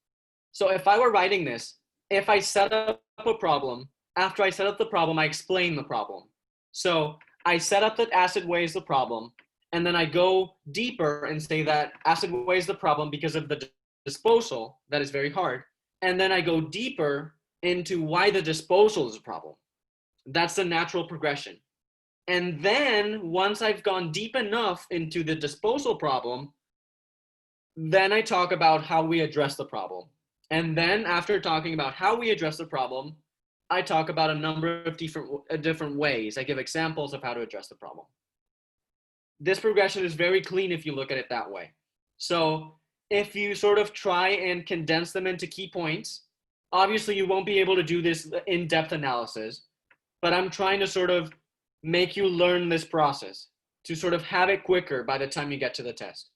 So if I were writing this, if I set up a problem, after I set up the problem, I explain the problem. So I set up that acid weigh is the problem, and then I go deeper and say that acid weigh is the problem because of the disposal that is very hard. And then I go deeper into why the disposal is a problem. That's the natural progression. And then once I've gone deep enough into the disposal problem, then I talk about how we address the problem. And then after talking about how we address the problem, I talk about a number of different ways. I give examples of how to address the problem. This progression is very clean if you look at it that way. So if you sort of try and condense them into key points, obviously you won't be able to do this in-depth analysis, but I'm trying to sort of make you learn this process to sort of have it quicker by the time you get to the test.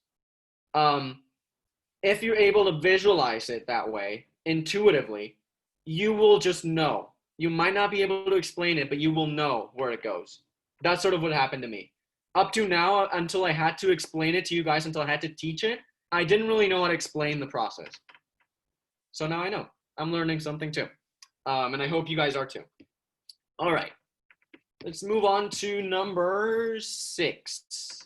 If you're able to visualize it that way, intuitively, you will just know. You might not be able to explain it, but you will know where it goes. That's sort of what happened to me. Up to now, until I had to explain it to you guys, until I had to teach it, I didn't really know how to explain the process. So now I know. I'm learning something too. And I hope you guys are too. All right. Let's move on to number 6.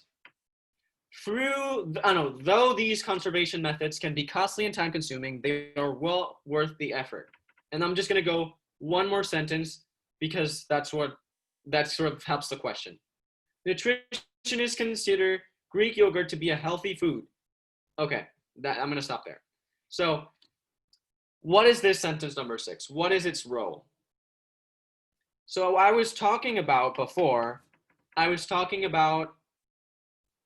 Though these conservation methods can be costly and time consuming, they are well worth the effort. And I'm just going to go one more sentence because that sort of helps the question. Nutritionists consider Greek yogurt to be a healthy food. Okay, I'm going to stop there. So what is this sentence number 6? What is its role? So I was talking about before, I was talking about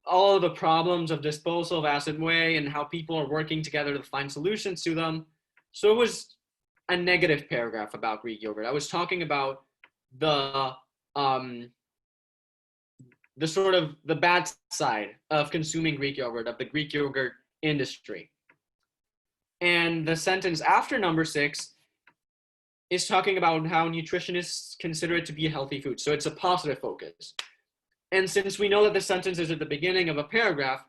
all of the problems of disposal of acid whey and how people are working together to find solutions to them. So it was a negative paragraph about Greek yogurt. I was talking about the sort of the bad side of consuming Greek yogurt, of the Greek yogurt industry. And the sentence after number 6 is talking about how nutritionists consider it to be a healthy food. So it's a positive focus. And since we know that the sentence is at the beginning of a paragraph,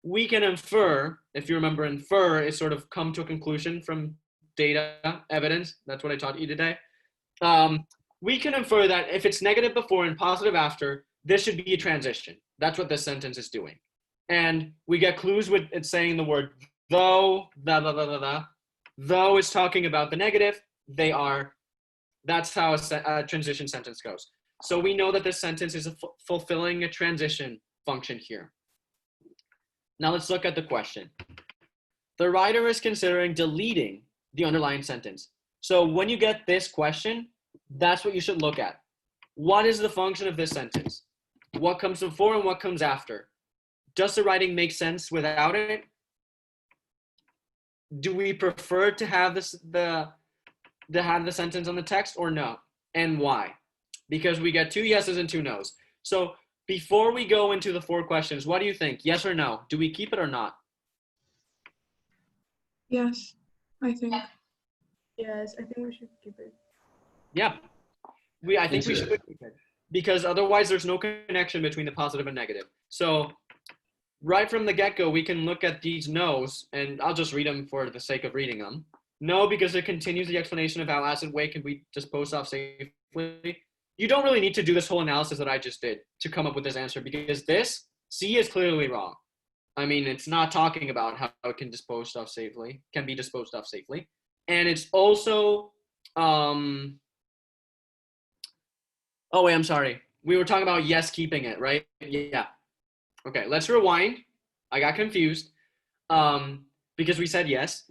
we can infer, if you remember, infer is sort of come to a conclusion from data, evidence. That's what I taught you today. We can infer that if it's negative before and positive after, this should be a transition. That's what this sentence is doing. And we get clues with it saying the word though, blah, blah, blah, blah, blah. Though is talking about the negative, they are. That's how a transition sentence goes. So we know that this sentence is fulfilling a transition function here. Now let's look at the question. The writer is considering deleting the underlying sentence. So when you get this question, that's what you should look at. What is the function of this sentence? What comes before and what comes after? Does the writing make sense without it? Do we prefer to have the sentence on the text or no? And why? Because we get 2 yeses and 2 nos. So before we go into the 4 questions, what do you think? Yes or no? Do we keep it or not? Yes, I think. Yes, I think we should keep it. Yeah, I think we should keep it. Because otherwise there's no connection between the positive and negative. So right from the get-go, we can look at these no's, and I'll just read them for the sake of reading them. No, because it continues the explanation of how acid whey can be disposed of safely. You don't really need to do this whole analysis that I just did to come up with this answer, because this C is clearly wrong. I mean, it's not talking about how it can be disposed of safely. And it's also, oh wait, I'm sorry. We were talking about yes, keeping it, right? Yeah. Okay, let's rewind. I got confused because we said yes,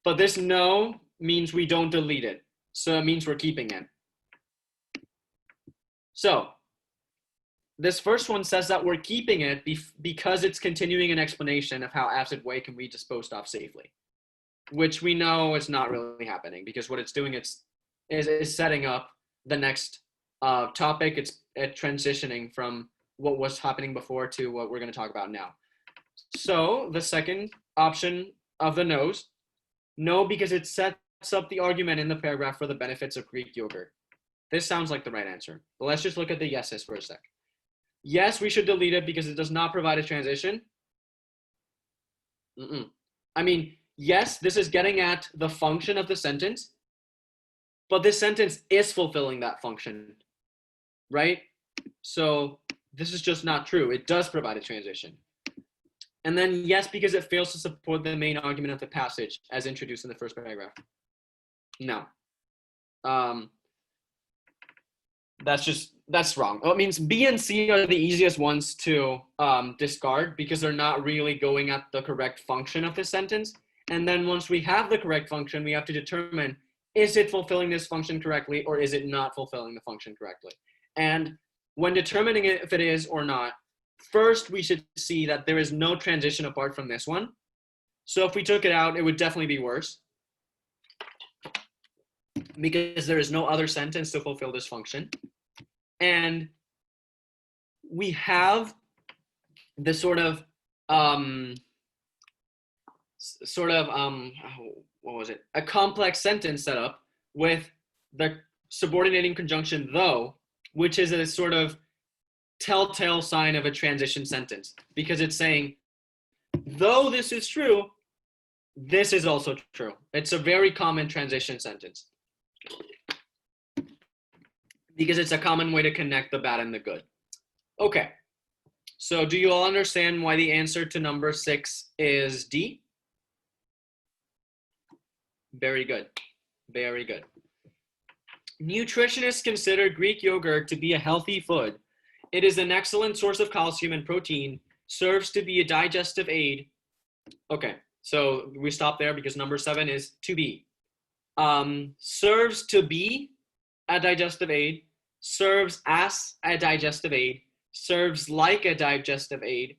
but this no means we don't delete it. So it means we're keeping it. So this first one says that we're keeping it because it's continuing an explanation of how acid whey can be disposed of safely, which we know is not really happening, because what it's doing is setting up the next topic. It's transitioning from what was happening before to what we're going to talk about now. So the second option of the no's, no, because it sets up the argument in the paragraph for the benefits of Greek yogurt. This sounds like the right answer. But let's just look at the yeses for a sec. Yes, we should delete it because it does not provide a transition. I mean, yes, this is getting at the function of the sentence, but this sentence is fulfilling that function, right? So this is just not true. It does provide a transition. And then yes, because it fails to support the main argument of the passage as introduced in the first paragraph. No. That's wrong. Well, it means B and C are the easiest ones to discard because they're not really going at the correct function of the sentence. And then once we have the correct function, we have to determine, is it fulfilling this function correctly or is it not fulfilling the function correctly? And when determining if it is or not, first we should see that there is no transition apart from this one. So if we took it out, it would definitely be worse, because there is no other sentence to fulfill this function. And we have the what was it? A complex sentence set up with the subordinating conjunction though, which is a sort of telltale sign of a transition sentence, because it's saying, though this is true, this is also true. It's a very common transition sentence, because it's a common way to connect the bad and the good. Okay, so do you all understand why the answer to number 6 is D? Very good, very good. Nutritionists consider Greek yogurt to be a healthy food. It is an excellent source of calcium and protein, serves to be a digestive aid. Okay, so we stop there because number 7 is to be. Serves to be a digestive aid. serves as a digestive aid, serves like a digestive aid,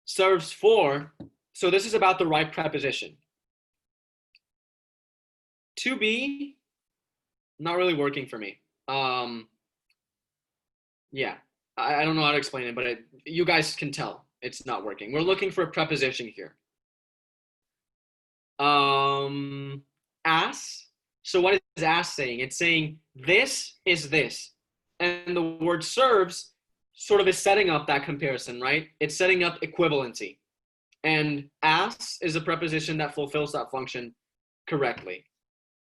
serves for. So this is about the right preposition. To be, not really working for me. Yeah, I don't know how to explain it, but you guys can tell it's not working. We're looking for a preposition here. As. So what is as saying? It's saying this is this. And the word serves sort of is setting up that comparison, right? It's setting up equivalency. And as is a preposition that fulfills that function correctly.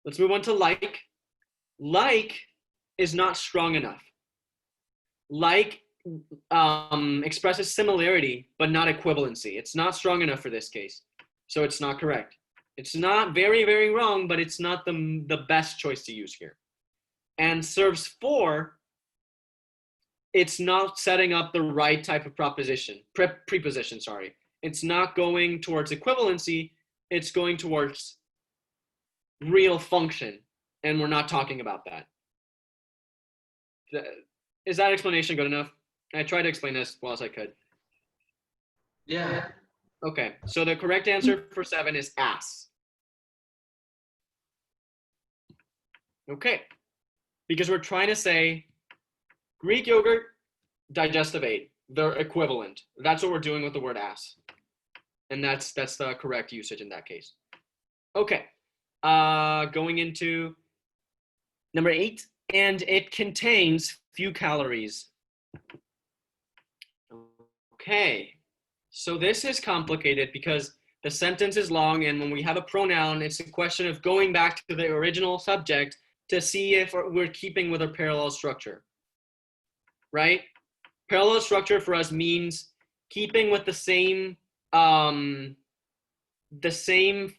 Let's move on to like. Like is not strong enough. Like expresses similarity, but not equivalency. It's not strong enough for this case. So it's not correct. It's not very, very wrong, but it's not the best choice to use here. And serves for, it's not setting up the right type of preposition, sorry. It's not going towards equivalency, it's going towards real function, and we're not talking about that. Is that explanation good enough? I tried to explain this as well as I could. Yeah. Okay, so the correct answer for 7 is as. Okay, because we're trying to say Greek yogurt, digestive aid, they're equivalent. That's what we're doing with the word as. And that's the correct usage in that case. Okay, going into number 8, and it contains few calories. Okay, so this is complicated because the sentence is long, and when we have a pronoun, it's a question of going back to the original subject to see if we're keeping with a parallel structure, right? Parallel structure for us means keeping with the same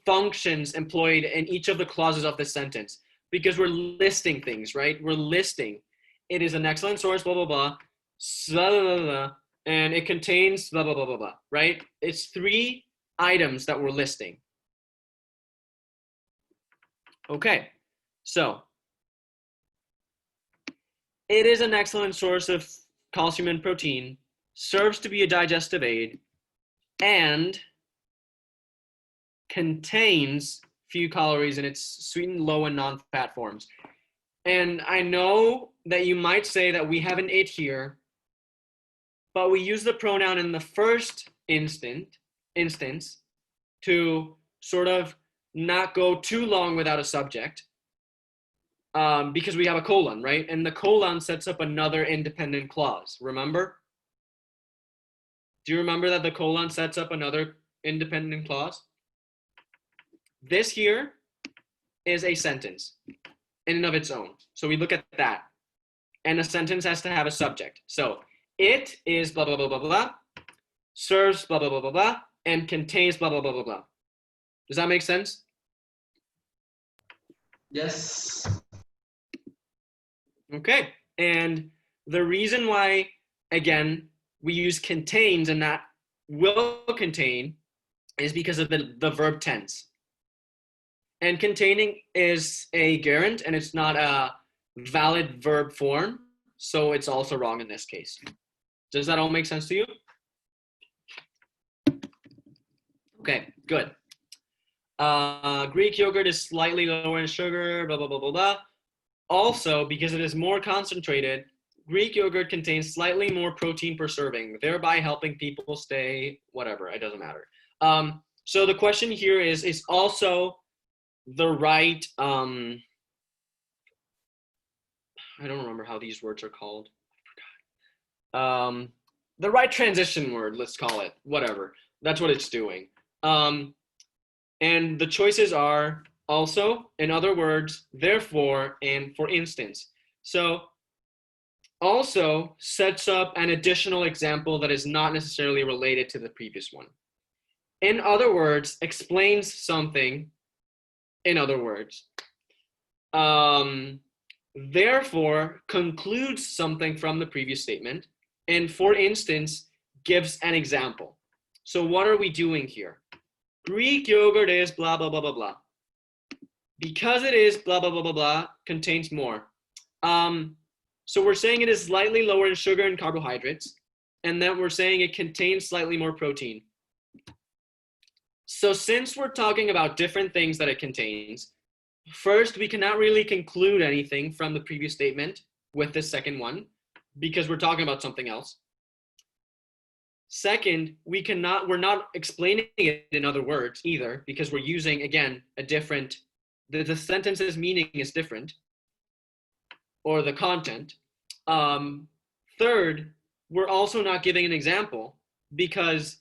functions employed in each of the clauses of the sentence, because we're listing things, right? We're listing. It is an excellent source, blah, blah, blah, blah, blah, blah, blah, and it contains blah, blah, blah, blah, blah, right? It's 3 items that we're listing. Okay, so it is an excellent source of calcium and protein, serves to be a digestive aid, and contains few calories in its sweetened, low, and non-fat forms. And I know that you might say that we have an it here, but we use the pronoun in the first instance to sort of not go too long without a subject, because we have a colon, right? And the colon sets up another independent clause, remember? Do you remember that the colon sets up another independent clause? This here is a sentence in and of its own. So we look at that. And a sentence has to have a subject. So it is blah, blah, blah, blah, blah, serves blah, blah, blah, blah, blah, and contains blah, blah, blah, blah, blah. Does that make sense? Yes. Okay. And the reason why, again, we use contains and not will contain is because of the verb tense. And containing is a gerund, and it's not a valid verb form, so it's also wrong in this case. Does that all make sense to you? Okay, good. Greek yogurt is slightly lower in sugar, blah, blah, blah, blah, blah. Also, because it is more concentrated, Greek yogurt contains slightly more protein per serving, thereby helping people stay, whatever, it doesn't matter. So the question here is also the right, I don't remember how these words are called. I forgot. The right transition word, let's call it, whatever. That's what it's doing. And the choices are also, in other words, therefore, and for instance. So also sets up an additional example that is not necessarily related to the previous one. In other words, explains something, in other words. Therefore, concludes something from the previous statement, and for instance, gives an example. So what are we doing here? Greek yogurt is blah, blah, blah, blah, blah. Because it is blah, blah, blah, blah, blah, contains more. So we're saying it is slightly lower in sugar and carbohydrates, and then we're saying it contains slightly more protein. So since we're talking about different things that it contains, first, we cannot really conclude anything from the previous statement with this second one, because we're talking about something else. Second, we're not explaining it in other words either, because we're using, again, a different, the sentence's meaning is different, or the content. Third, we're also not giving an example because,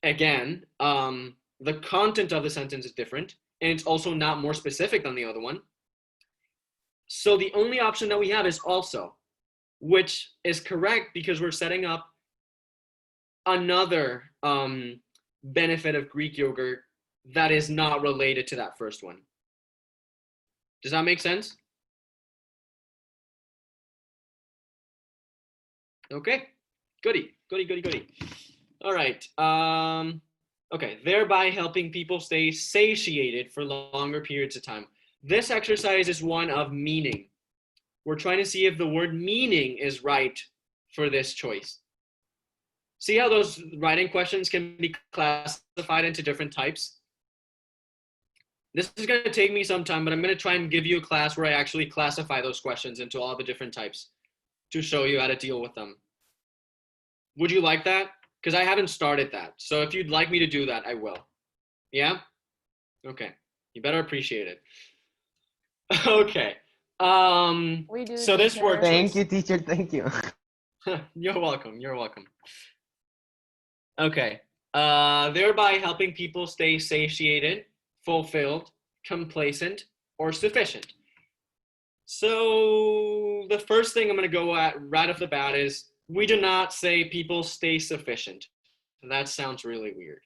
again, the content of the sentence is different, and it's also not more specific than the other one. So the only option that we have is also, which is correct because we're setting up another benefit of Greek yogurt that is not related to that first one. Does that make sense? Okay, goody. All right. Okay, thereby helping people stay satiated for longer periods of time. This exercise is one of meaning. We're trying to see if the word meaning is right for this choice. See how those writing questions can be classified into different types? This is going to take me some time, but I'm going to try and give you a class where I actually classify those questions into all the different types to show you how to deal with them. Would you like that? Because I haven't started that. So if you'd like me to do that, I will. Yeah? Okay. You better appreciate it. Okay. We do. So this word. Thank you, teacher. Thank you. You're welcome. Okay. Thereby helping people stay satiated, fulfilled, complacent, or sufficient. So the first thing I'm going to go at right off the bat is we do not say people stay sufficient. That sounds really weird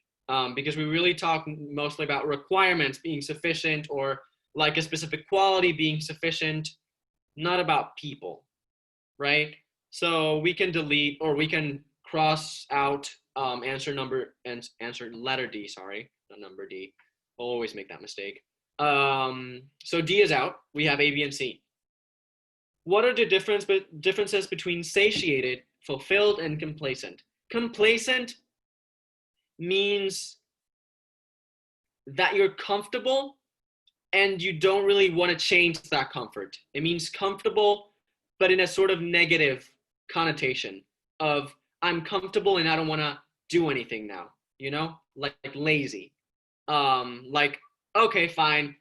because we really talk mostly about requirements being sufficient or like a specific quality being sufficient, not about people, right? So we can delete or we can cross out answer letter D, sorry, not number D. I'll always make that mistake. So D is out. We have A, B, and C. What are the differences between satiated, fulfilled, and complacent? Complacent means that you're comfortable and you don't really want to change that comfort. It means comfortable, but in a sort of negative connotation of I'm comfortable and I don't want to do anything now, you know, like lazy. Like, okay, fine.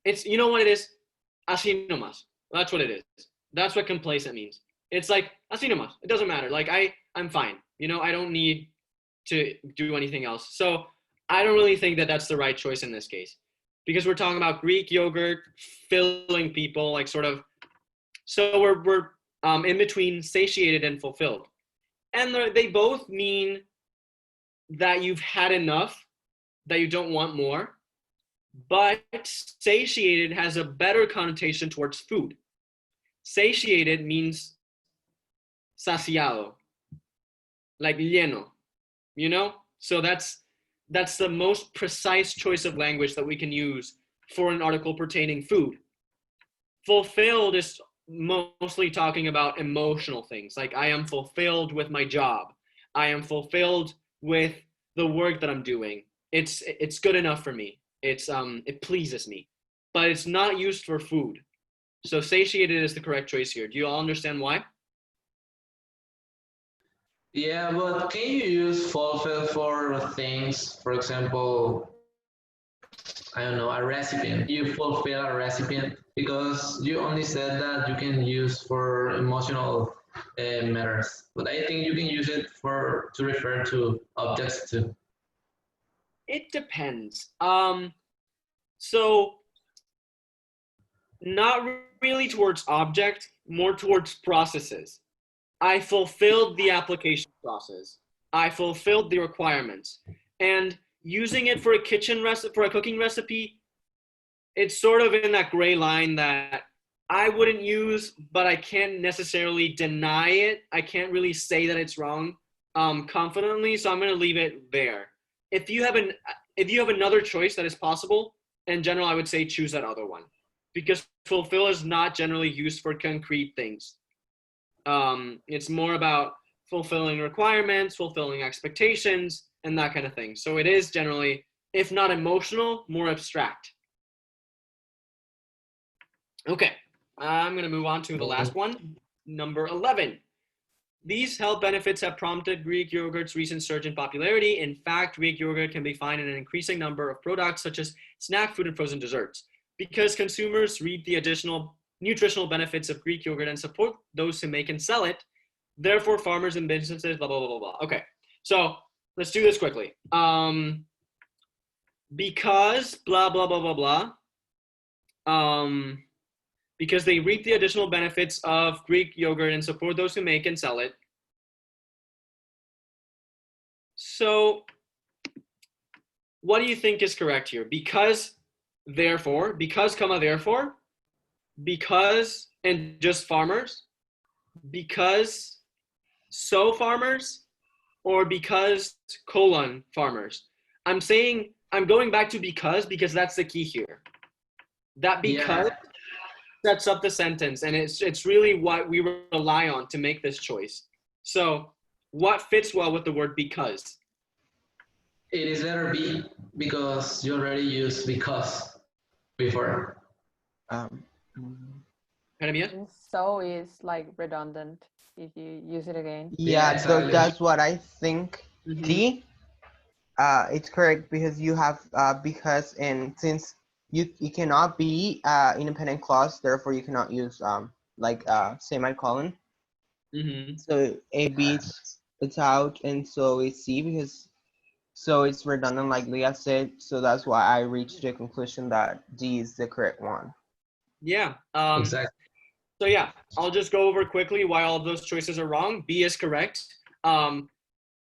It's, you know what it is? Así nomás. That's what it is. That's what complacent means. It's like, así nomás. It doesn't matter. Like, I'm fine. You know, I don't need to do anything else. So I don't really think that that's the right choice in this case because we're talking about Greek yogurt filling people, like sort of. So we're in between satiated and fulfilled. And they both mean that you've had enough, that you don't want more. But satiated has a better connotation towards food. Satiated means saciado, like lleno, you know? So that's the most precise choice of language that we can use for an article pertaining food. Fulfilled is mostly talking about emotional things, like I am fulfilled with my job. I am fulfilled with the work that I'm doing. It's good enough for me. It pleases me, but it's not used for food. So satiated is the correct choice here. Do you all understand why? Yeah, but can you use fulfill for things? For example, I don't know, a recipient. You fulfill a recipient because you only said that you can use for emotional matters. But I think you can use it to refer to objects too. It depends. So not really towards object, more towards processes. I fulfilled the application process. I fulfilled the requirements. And using it for a cooking recipe, it's sort of in that gray line that I wouldn't use, but I can't necessarily deny it. I can't really say that it's wrong confidently, so I'm going to leave it there. If you have another choice that is possible, in general, I would say choose that other one. because fulfill is not generally used for concrete things. It's more about fulfilling requirements, fulfilling expectations, and that kind of thing. So it is generally, if not emotional, more abstract. Okay, I'm going to move on to the last one, number 11. These health benefits have prompted Greek yogurt's recent surge in popularity. In fact, Greek yogurt can be found in an increasing number of products such as snack food and frozen desserts. Because consumers read the additional nutritional benefits of Greek yogurt and support those who make and sell it, therefore farmers and businesses, blah, blah, blah, blah, blah. Okay, so let's do this quickly. Because blah, blah, blah, blah, blah. Because they reap the additional benefits of Greek yogurt and support those who make and sell it. So what do you think is correct here? Because, therefore, because, comma, therefore, because, and just farmers, because, so farmers, or because, colon, farmers? I'm going back to because that's the key here. That because sets up the sentence, and it's really what we rely on to make this choice. So what fits well with the word because? It is letter B because you already used because before. So is like redundant if you use it again. Yeah, so exactly. that's what I think. Mhm. D, it's correct because you have because, and since you cannot be independent clause, therefore you cannot use like semicolon. Mm-hmm. So A, B, it's out, and so is C because so it's redundant, like Leah said. So that's why I reached the conclusion that D is the correct one. Yeah. Exactly. So yeah, I'll just go over quickly why all of those choices are wrong. B is correct. A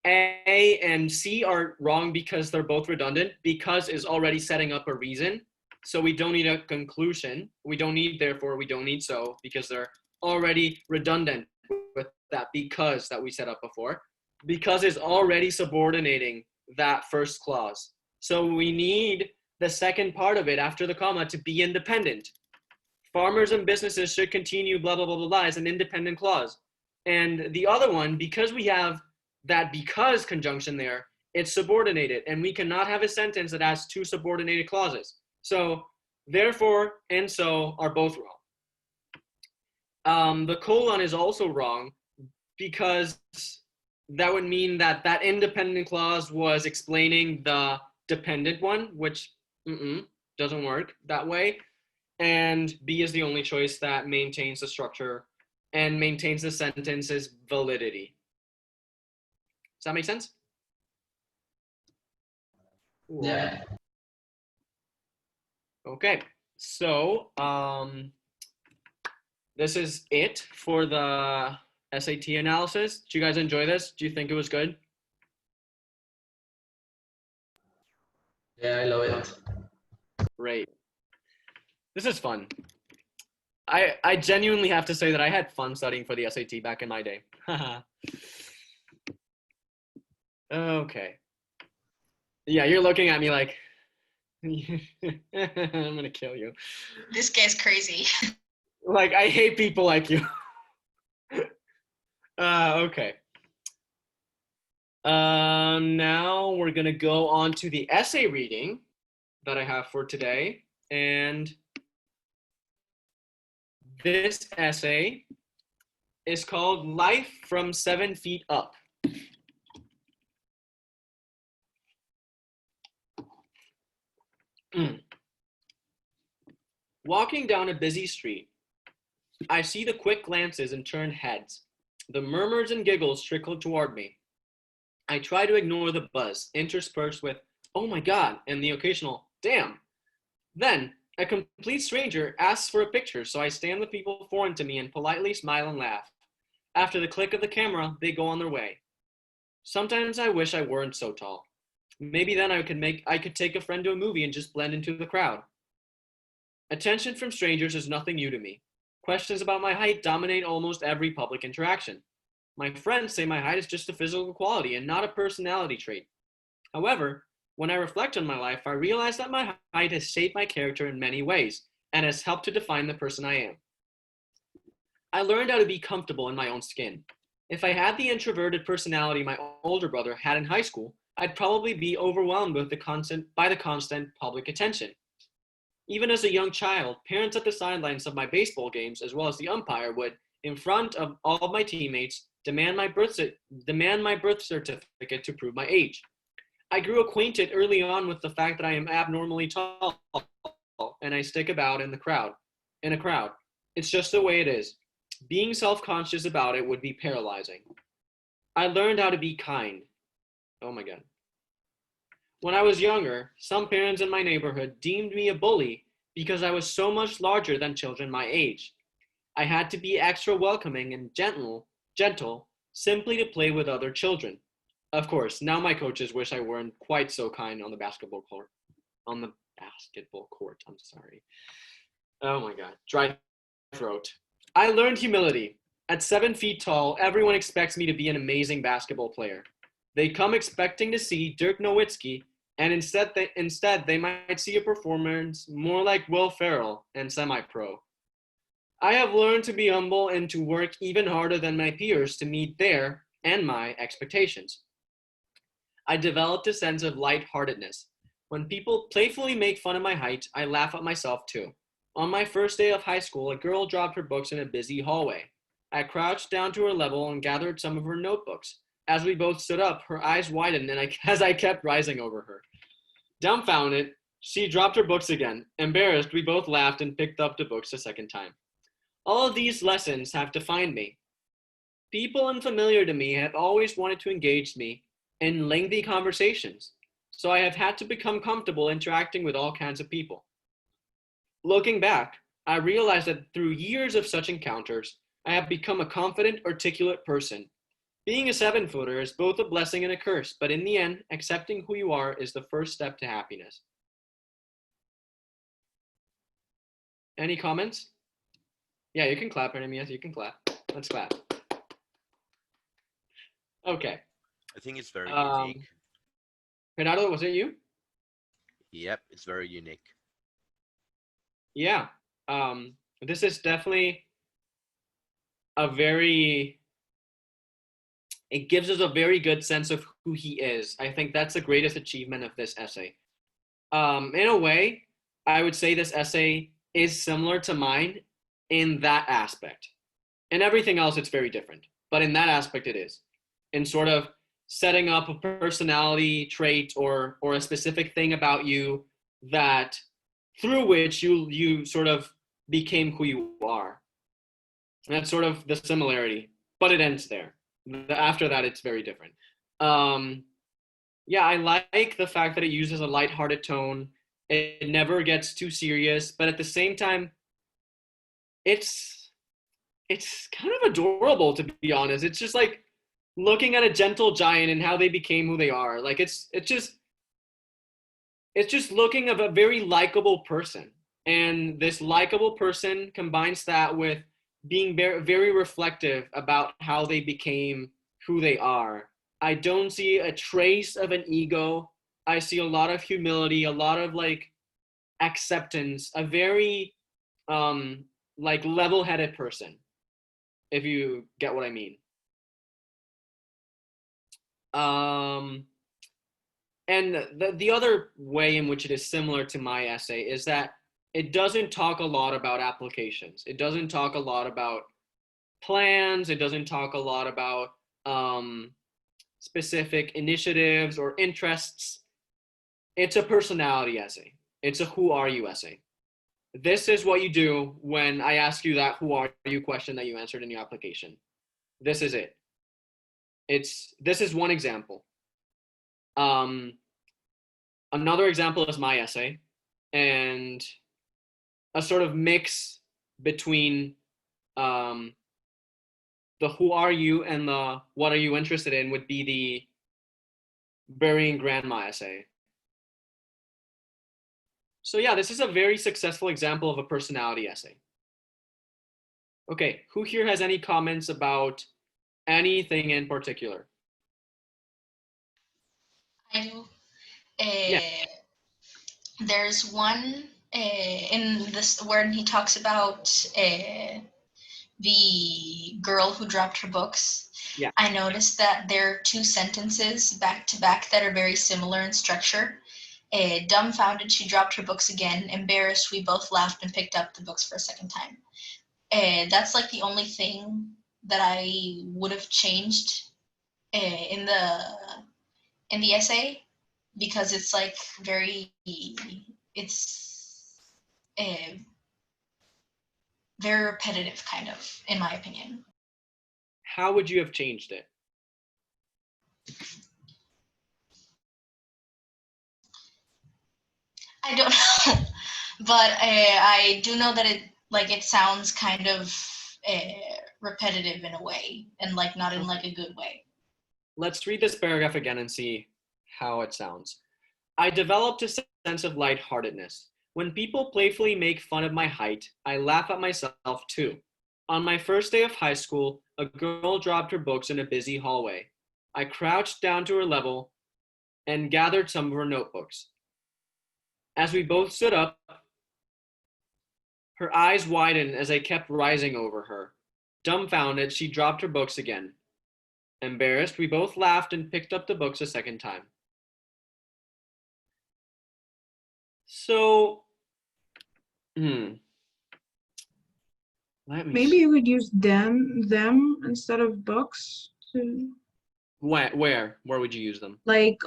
and C are wrong because they're both redundant. Because is already setting up a reason. So we don't need a conclusion. We don't need therefore, we don't need so, because they're already redundant with that because that we set up before. Because is already subordinating that first clause. So we need the second part of it after the comma to be independent. Farmers and businesses should continue blah, blah, blah, blah, blah as an independent clause. And the other one, because we have that because conjunction there, it's subordinated, and we cannot have a sentence that has two subordinated clauses. So therefore and so are both wrong. The colon is also wrong because that would mean that that independent clause was explaining the dependent one, which doesn't work that way. And B is the only choice that maintains the structure and maintains the sentence's validity. Does that make sense? Yeah. Okay, so this is it for the SAT analysis. Did you guys enjoy this? Do you think it was good? Yeah, I love it. Great. This is fun. I genuinely have to say that I had fun studying for the SAT back in my day. Okay. Yeah, you're looking at me like, I'm gonna kill you. This guy's crazy. Like, I hate people like you. Okay. Now we're gonna go on to the essay reading that I have for today. And this essay is called Life from 7 Feet Up. Walking down a busy street, I see the quick glances and turned heads. The murmurs and giggles trickle toward me. I try to ignore the buzz, interspersed with, oh my God, and the occasional, damn. Then, a complete stranger asks for a picture, so I stand with people foreign to me and politely smile and laugh. After the click of the camera, they go on their way. Sometimes I wish I weren't so tall. Maybe then I could take a friend to a movie and just blend into the crowd. Attention from strangers is nothing new to me. Questions about my height dominate almost every public interaction. My friends say my height is just a physical quality and not a personality trait. However, when I reflect on my life, I realize that my height has shaped my character in many ways, and has helped to define the person I am. I learned how to be comfortable in my own skin. If I had the introverted personality my older brother had in high school, I'd probably be overwhelmed with by the constant public attention. Even as a young child, parents at the sidelines of my baseball games, as well as the umpire, would, in front of all of my teammates, demand my birth certificate to prove my age. I grew acquainted early on with the fact that I am abnormally tall, and I stick about in a crowd. It's just the way it is. Being self-conscious about it would be paralyzing. I learned how to be kind. Oh my God. When I was younger, some parents in my neighborhood deemed me a bully because I was so much larger than children my age. I had to be extra welcoming and gentle, simply to play with other children. Of course, now my coaches wish I weren't quite so kind on the basketball court. I'm sorry. Oh my God, dry throat. I learned humility. At 7 feet tall, everyone expects me to be an amazing basketball player. They come expecting to see Dirk Nowitzki, and instead they might see a performance more like Will Ferrell and semi-pro. I have learned to be humble and to work even harder than my peers to meet their and my expectations. I developed a sense of lightheartedness. When people playfully make fun of my height, I laugh at myself too. On my first day of high school, a girl dropped her books in a busy hallway. I crouched down to her level and gathered some of her notebooks. As we both stood up, her eyes widened as I kept rising over her. Dumbfounded, she dropped her books again. Embarrassed, we both laughed and picked up the books a second time. All of these lessons have defined me. People unfamiliar to me have always wanted to engage me in lengthy conversations, so I have had to become comfortable interacting with all kinds of people. Looking back, I realized that through years of such encounters, I have become a confident, articulate person. Being a 7-footer is both a blessing and a curse, but in the end, accepting who you are is the first step to happiness. Any comments? Yeah, you can clap, Jeremias, you can clap. Let's clap. Okay. I think it's very unique. Renato, was it you? Yep, it's very unique. Yeah. This is definitely it gives us a very good sense of who he is. I think that's the greatest achievement of this essay. In a way, I would say this essay is similar to mine in that aspect. In everything else, it's very different. But in that aspect, it is. In sort of setting up a personality trait or a specific thing about you that through which you sort of became who you are. And that's sort of the similarity, but it ends there. After that, it's very different. Yeah, I like the fact that it uses a lighthearted tone. It never gets too serious, but at the same time, it's kind of adorable, to be honest. It's just like looking at a gentle giant and how they became who they are. Like it's just looking at a very likable person. And this likable person combines that with being very, very reflective about how they became who they are. I don't see a trace of an ego. I see a lot of humility, a lot of like acceptance, a very like level-headed person, if you get what I mean. And the other way in which it is similar to my essay is that it doesn't talk a lot about applications. It doesn't talk a lot about plans. It doesn't talk a lot about specific initiatives or interests. It's a personality essay. It's a who are you essay. This is what you do when I ask you that who are you question that you answered in your application. This is it. This is one example. Another example is my essay, and a sort of mix between the who are you and the what are you interested in would be the burying grandma essay. So yeah, this is a very successful example of a personality essay. Okay, who here has any comments about anything in particular? I do. Yeah. There's one in this where he talks about the girl who dropped her books. Yeah. I noticed that there are two sentences back to back that are very similar in structure. Dumbfounded, she dropped her books again. Embarrassed, we both laughed and picked up the books for a second time. That's like the only thing that I would have changed in the essay, because it's like it's very repetitive, kind of, in my opinion. How would you have changed it? I don't know, but I do know that it sounds kind of repetitive in a way, and like not in like a good way. Let's read this paragraph again and see how it sounds. I developed a sense of lightheartedness. When people playfully make fun of my height, I laugh at myself too. On my first day of high school, a girl dropped her books in a busy hallway. I crouched down to her level and gathered some of her notebooks. As we both stood up, her eyes widened as I kept rising over her. Dumbfounded, she dropped her books again. Embarrassed, we both laughed and picked up the books a second time. So, let me Maybe you would use them instead of books. Where would you use them? Like,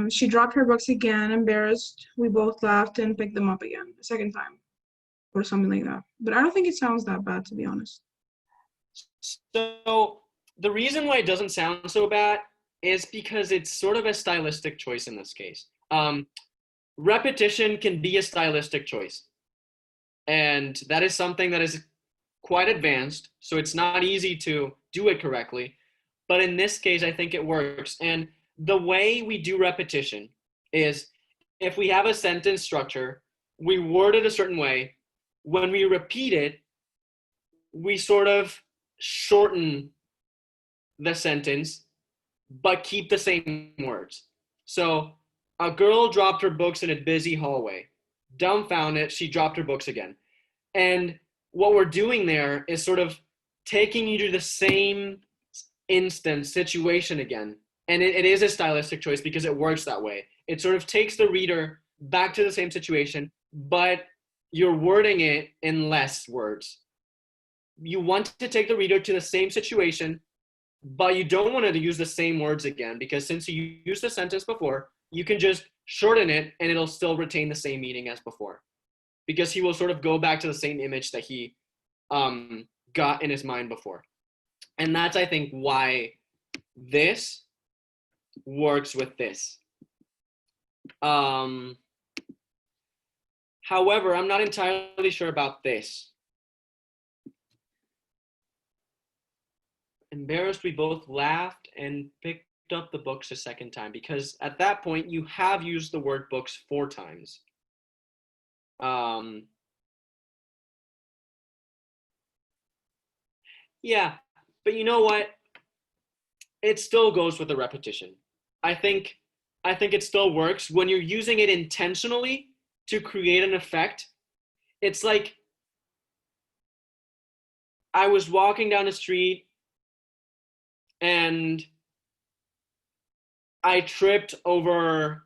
she dropped her books again, embarrassed. We both laughed and picked them up again a second time, or something like that. But I don't think it sounds that bad, to be honest. So the reason why it doesn't sound so bad is because it's sort of a stylistic choice in this case. Repetition can be a stylistic choice, and that is something that is quite advanced, so it's not easy to do it correctly. But in this case, I think it works. And the way we do repetition is, if we have a sentence structure, we word it a certain way. When we repeat it, we sort of shorten the sentence, but keep the same words. So, a girl dropped her books in a busy hallway. Dumbfounded, she dropped her books again. And what we're doing there is sort of taking you to the same instance, situation again. And it is a stylistic choice because it works that way. It sort of takes the reader back to the same situation, but you're wording it in less words. You want to take the reader to the same situation, but you don't want to use the same words again, because since you used the sentence before, you can just shorten it and it'll still retain the same meaning as before, because he will sort of go back to the same image that he got in his mind before. And that's, I think, why this works with this. However, I'm not entirely sure about this. Embarrassed, we both laughed and picked up the books a second time, because at that point you have used the word books 4 times. Yeah, but you know what? It still goes with the repetition. I think it still works when you're using it intentionally to create an effect. It's like, I was walking down the street and I tripped over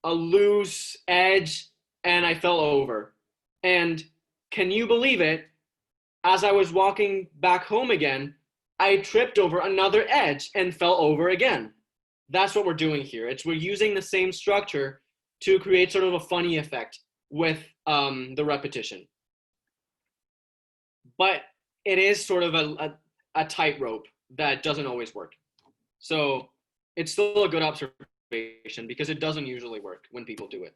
a loose edge and I fell over. And can you believe it? As I was walking back home again, I tripped over another edge and fell over again. That's what we're doing here. We're using the same structure to create sort of a funny effect with the repetition. But it is sort of a tightrope that doesn't always work. So it's still a good observation, because it doesn't usually work when people do it.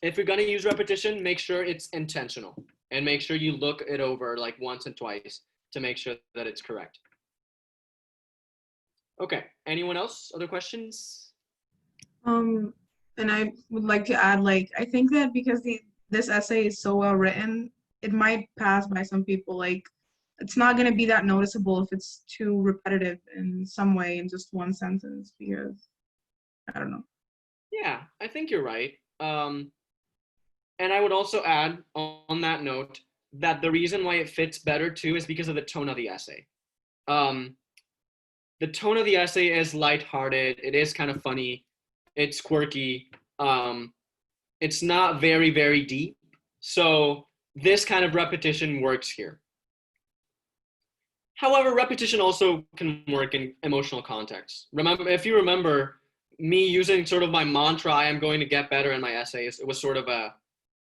If you're going to use repetition, make sure it's intentional, and make sure you look it over like once and twice to make sure that it's correct. Okay, anyone else? Other questions? And I would like to add, like, I think that because this essay is so well written, it might pass by some people. Like, it's not going to be that noticeable if it's too repetitive in some way in just one sentence, because I don't know. Yeah, I think you're right. And I would also add on that note that the reason why it fits better too is because of the tone of the essay. The tone of the essay is lighthearted. It is kind of funny. It's quirky. It's not very, very deep. So this kind of repetition works here. However, repetition also can work in emotional context. Remember, if you remember me using sort of my mantra, I am going to get better in my essays, it was sort of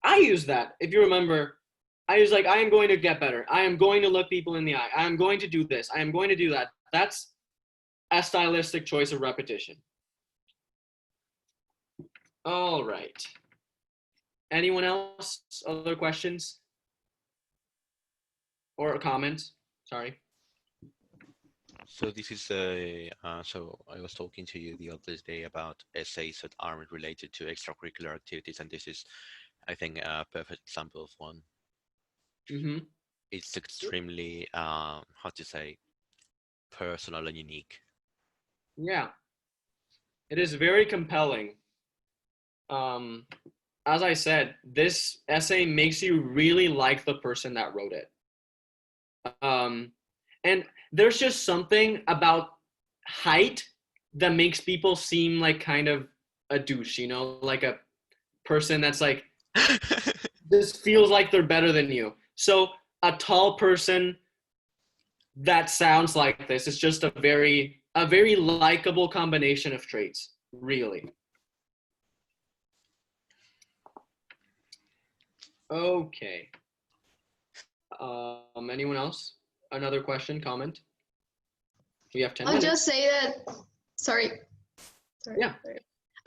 I use that. If you remember, I was like, I am going to get better. I am going to look people in the eye. I am going to do this. I am going to do that. That's a stylistic choice of repetition. All right. Anyone else? Other questions? Or comments? Sorry. So this is so I was talking to you the other day about essays that aren't related to extracurricular activities, and this is, I think, a perfect example of one. Mm-hmm. It's extremely, how to say, personal and unique. Yeah. It is very compelling. As I said, this essay makes you really like the person that wrote it. And there's just something about height that makes people seem like kind of a douche, you know, like a person that's like, this feels like they're better than you. So a tall person that sounds like this is just a very likable combination of traits, really. Okay. Anyone else? Another question, comment? We have 10 I'll minutes. just say that, sorry. Yeah.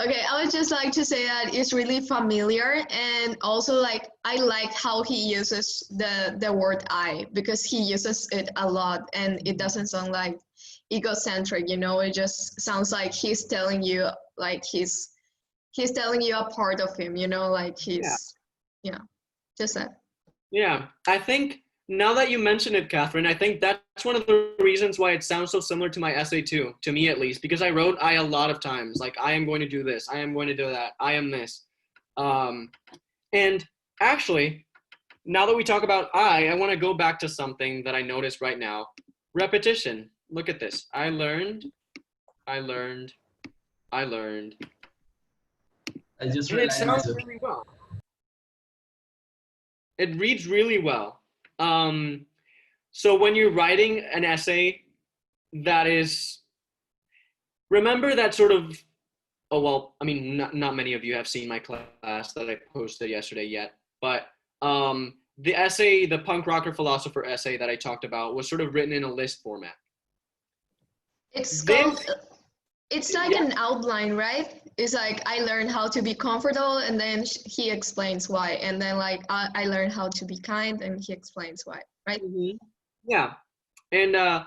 Okay, I would just like to say that it's really familiar, and also like I like how he uses the word I, because he uses it a lot and it doesn't sound like egocentric, you know, it just sounds like he's telling you, like he's telling you a part of him, you know, like he's, yeah, just that. Yeah, I think now that you mention it, Catherine, I think that's one of the reasons why it sounds so similar to my essay too, to me at least, because I wrote I a lot of times, like I am going to do this, I am going to do that, I am this. And actually, now that we talk about I want to go back to something that I noticed right now. Repetition. Look at this. I learned. I just And it realized sounds really well. It reads really well. So when you're writing an essay that is, remember that sort of, oh, well, I mean, not many of you have seen my class that I posted yesterday yet, but the essay, the punk rocker philosopher essay that I talked about was sort of written in a list format. It's called, it's like an outline, right? It's like I learned how to be comfortable, and then he explains why, and then like I learned how to be kind, and he explains why, right? Mm-hmm. Yeah, and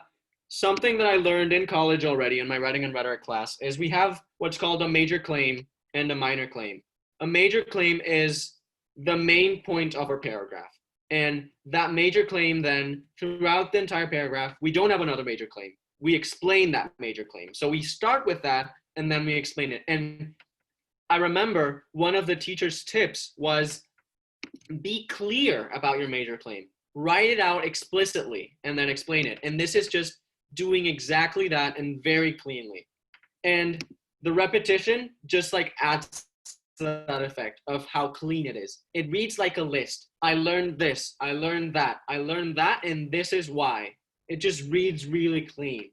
something that I learned in college already in my writing and rhetoric class is we have what's called a major claim and a minor claim. A major claim is the main point of our paragraph, and that major claim then throughout the entire paragraph, we don't have another major claim. We explain that major claim. So we start with that and then we explain it. And I remember one of the teacher's tips was be clear about your major claim. Write it out explicitly and then explain it. And this is just doing exactly that and very cleanly. And the repetition just like adds to that effect of how clean it is. It reads like a list. I learned this, I learned that, I learned that, and this is why. It just reads really clean.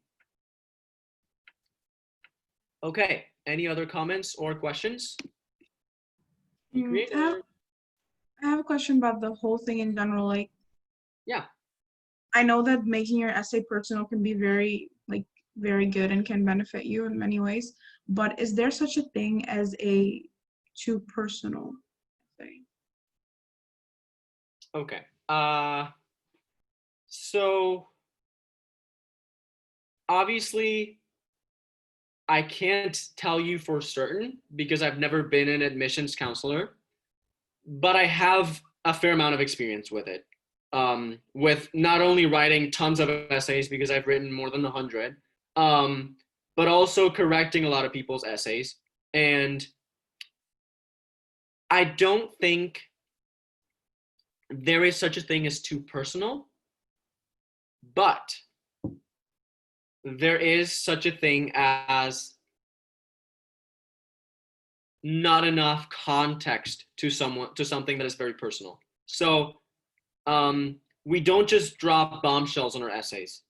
Okay, any other comments or questions? I have a question about the whole thing in general. Like, yeah, I know that making your essay personal can be very good and can benefit you in many ways, but is there such a thing as a too personal essay? Okay, so obviously I can't tell you for certain because I've never been an admissions counselor, but I have a fair amount of experience with it. With not only writing tons of essays because I've written more than 100, but also correcting a lot of people's essays. And I don't think there is such a thing as too personal, but there is such a thing as not enough context to something that is very personal. So we don't just drop bombshells on our essays,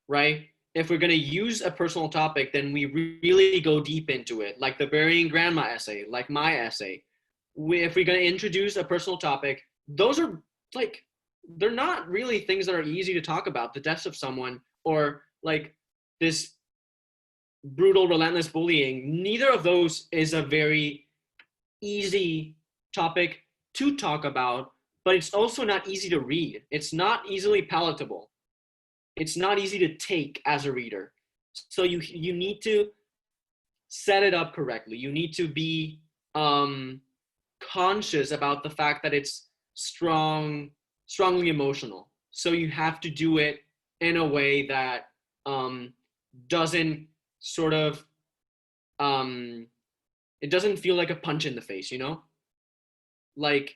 right? If we're going to use a personal topic, then we really go deep into it, like the burying grandma essay, like my essay. If we're going to introduce a personal topic, those are like, they're not really things that are easy to talk about. The deaths of someone, or like this brutal, relentless bullying, neither of those is a very easy topic to talk about, but it's also not easy to read. It's not easily palatable. It's not easy to take as a reader. So you need to set it up correctly. You need to be conscious about the fact that it's strongly emotional. So you have to do it in a way that doesn't sort of it doesn't feel like a punch in the face, you know? Like,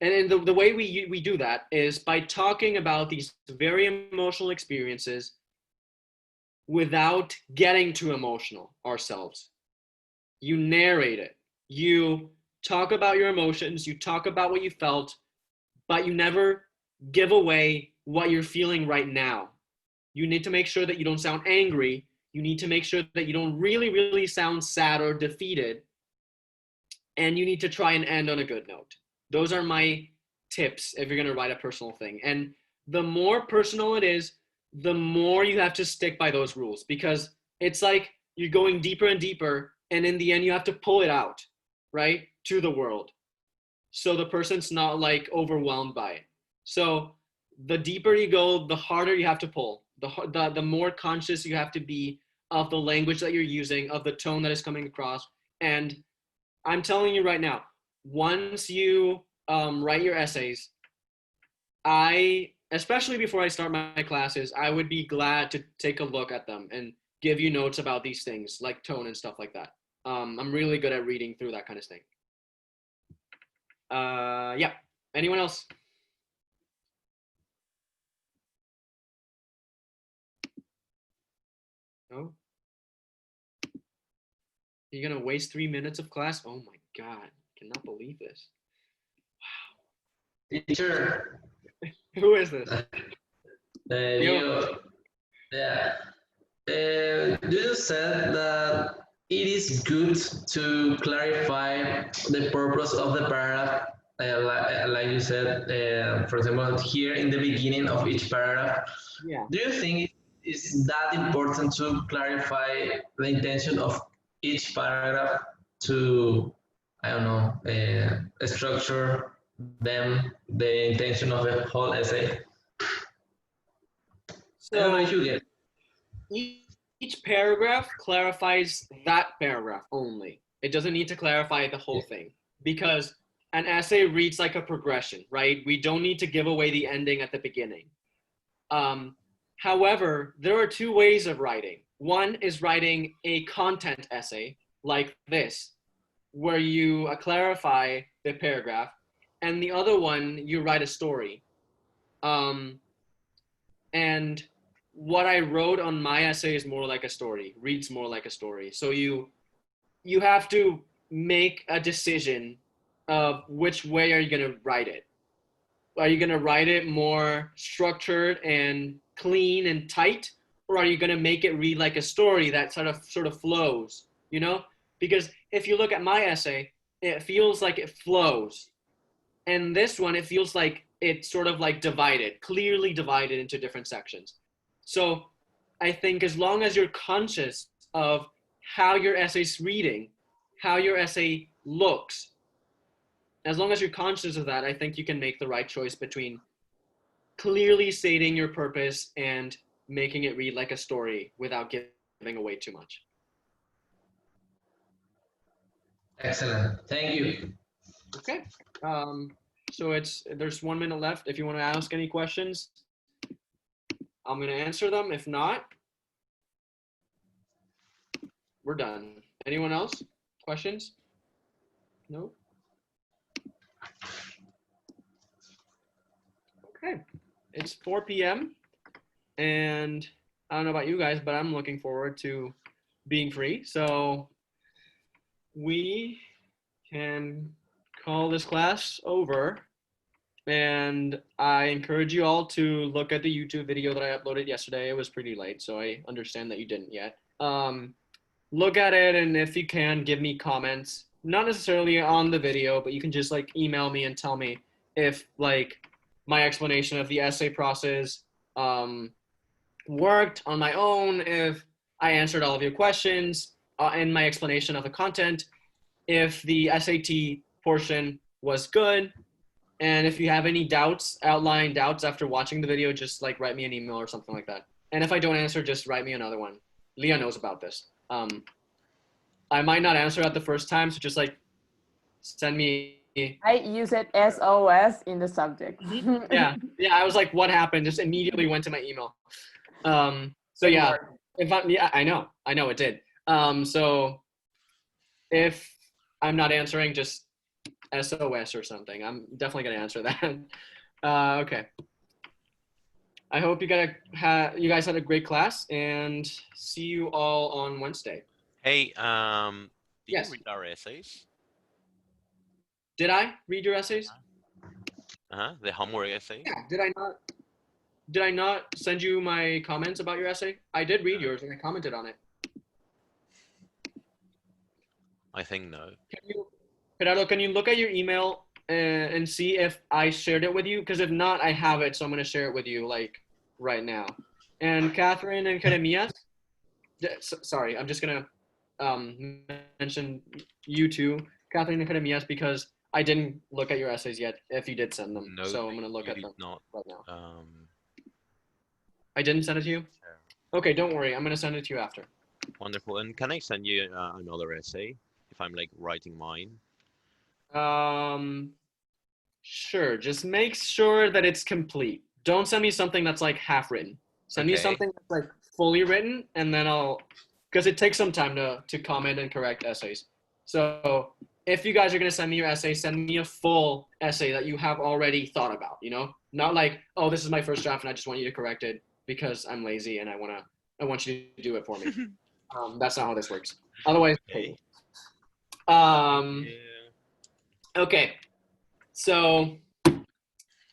and the way we do that is by talking about these very emotional experiences without getting too emotional ourselves. You narrate it. You talk about your emotions, you talk about what you felt, but you never give away what you're feeling right now. You need to make sure that you don't sound angry. You need to make sure that you don't really sound sad or defeated. And you need to try and end on a good note. Those are my tips if you're going to write a personal thing. And the more personal it is, the more you have to stick by those rules, because it's like you're going deeper and deeper, and in the end you have to pull it out, right, to the world, so the person's not like overwhelmed by it. So the deeper you go, the harder you have to pull, the more conscious you have to be of the language that you're using, of the tone that is coming across. And I'm telling you right now, once you write your essays, especially before I start my classes, I would be glad to take a look at them and give you notes about these things, like tone and stuff like that. I'm really good at reading through that kind of thing. Yeah. Anyone else? No? You're gonna waste 3 minutes of class? Oh my God, cannot believe this. Teacher, Who is this? you, yeah. You said that it is good to clarify the purpose of the paragraph, like you said, for example, here in the beginning of each paragraph. Yeah. Do you think it is that important to clarify the intention of each paragraph to, I don't know, structure them, the intention of a whole essay? I don't know if you get. Each paragraph clarifies that paragraph only. It doesn't need to clarify the whole thing, because an essay reads like a progression, right? We don't need to give away the ending at the beginning. However, there are two ways of writing. One is writing a content essay like this, where you clarify the paragraph, and the other one, you write a story. And what I wrote on my essay is more like a story, reads more like a story. So you have to make a decision of which way are you going to write it. Are you going to write it more structured and clean and tight, or are you going to make it read like a story that sort of flows, you know? Because if you look at my essay, it feels like it flows. And this one, it feels like it's sort of like clearly divided into different sections. So I think as long as you're conscious of how your essay's reading, how your essay looks, as long as you're conscious of that, I think you can make the right choice between clearly stating your purpose and making it read like a story without giving away too much. Excellent. Thank you. Okay. So there's 1 minute left. If you want to ask any questions, I'm going to answer them. If not, we're done. Anyone else? Questions? No? Okay, it's 4 p.m. and I don't know about you guys, but I'm looking forward to being free. So we can call this class over. And I encourage you all to look at the YouTube video that I uploaded yesterday. It was pretty late, so I understand that you didn't yet. Look at it, and if you can, give me comments. Not necessarily on the video, but you can just like email me and tell me if like my explanation of the essay process worked on my own, if I answered all of your questions, and my explanation of the content, if the SAT portion was good. And if you have any doubts, outlying doubts after watching the video, just like write me an email or something like that. And if I don't answer, just write me another one. Leah knows about this. I might not answer at the first time, so just like send me. I use it SOS in the subject. Yeah. I was like, what happened? Just immediately went to my email. So yeah, I know it did. So if I'm not answering, just SOS or something. I'm definitely gonna answer that. Okay. I hope you guys had a great class, and see you all on Wednesday. Hey, did Yes. you read our essays? Did I read your essays? The homework essay? Yeah. Did I not send you my comments about your essay? I did read yours and I commented on it. I think no. Gerardo, can you look at your email and see if I shared it with you? Because if not, I have it, so I'm going to share it with you like right now. And Catherine and Jeremias, sorry, I'm just going to mention you two, Catherine and Jeremias, because I didn't look at your essays yet, if you did send them. No, so I'm going to look you at did them not. right now. I I didn't send it to you? Okay, don't worry. I'm going to send it to you after. Wonderful. And can I send you another essay if I'm like writing mine? Sure. Just make sure that it's complete. Don't send me something that's like half written. Send me Okay. something that's like fully written, and then because it takes some time to comment and correct essays. So if you guys are gonna send me your essay, send me a full essay that you have already thought about. Not like, oh, this is my first draft and I just want you to correct it because I'm lazy and I want you to do it for me. That's not how this works. Otherwise, Okay. Okay, so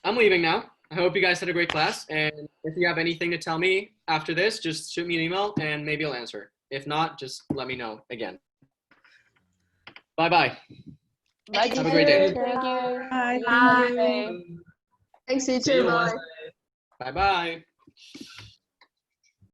I'm leaving now. I hope you guys had a great class, and if you have anything to tell me after this, just shoot me an email and maybe I'll answer. If not, just let me know again. Bye-bye. Bye, Have a great day. teacher. Thank you. Bye. Bye. Thank you. Thanks, See teacher. you Bye. Wednesday. Bye-bye.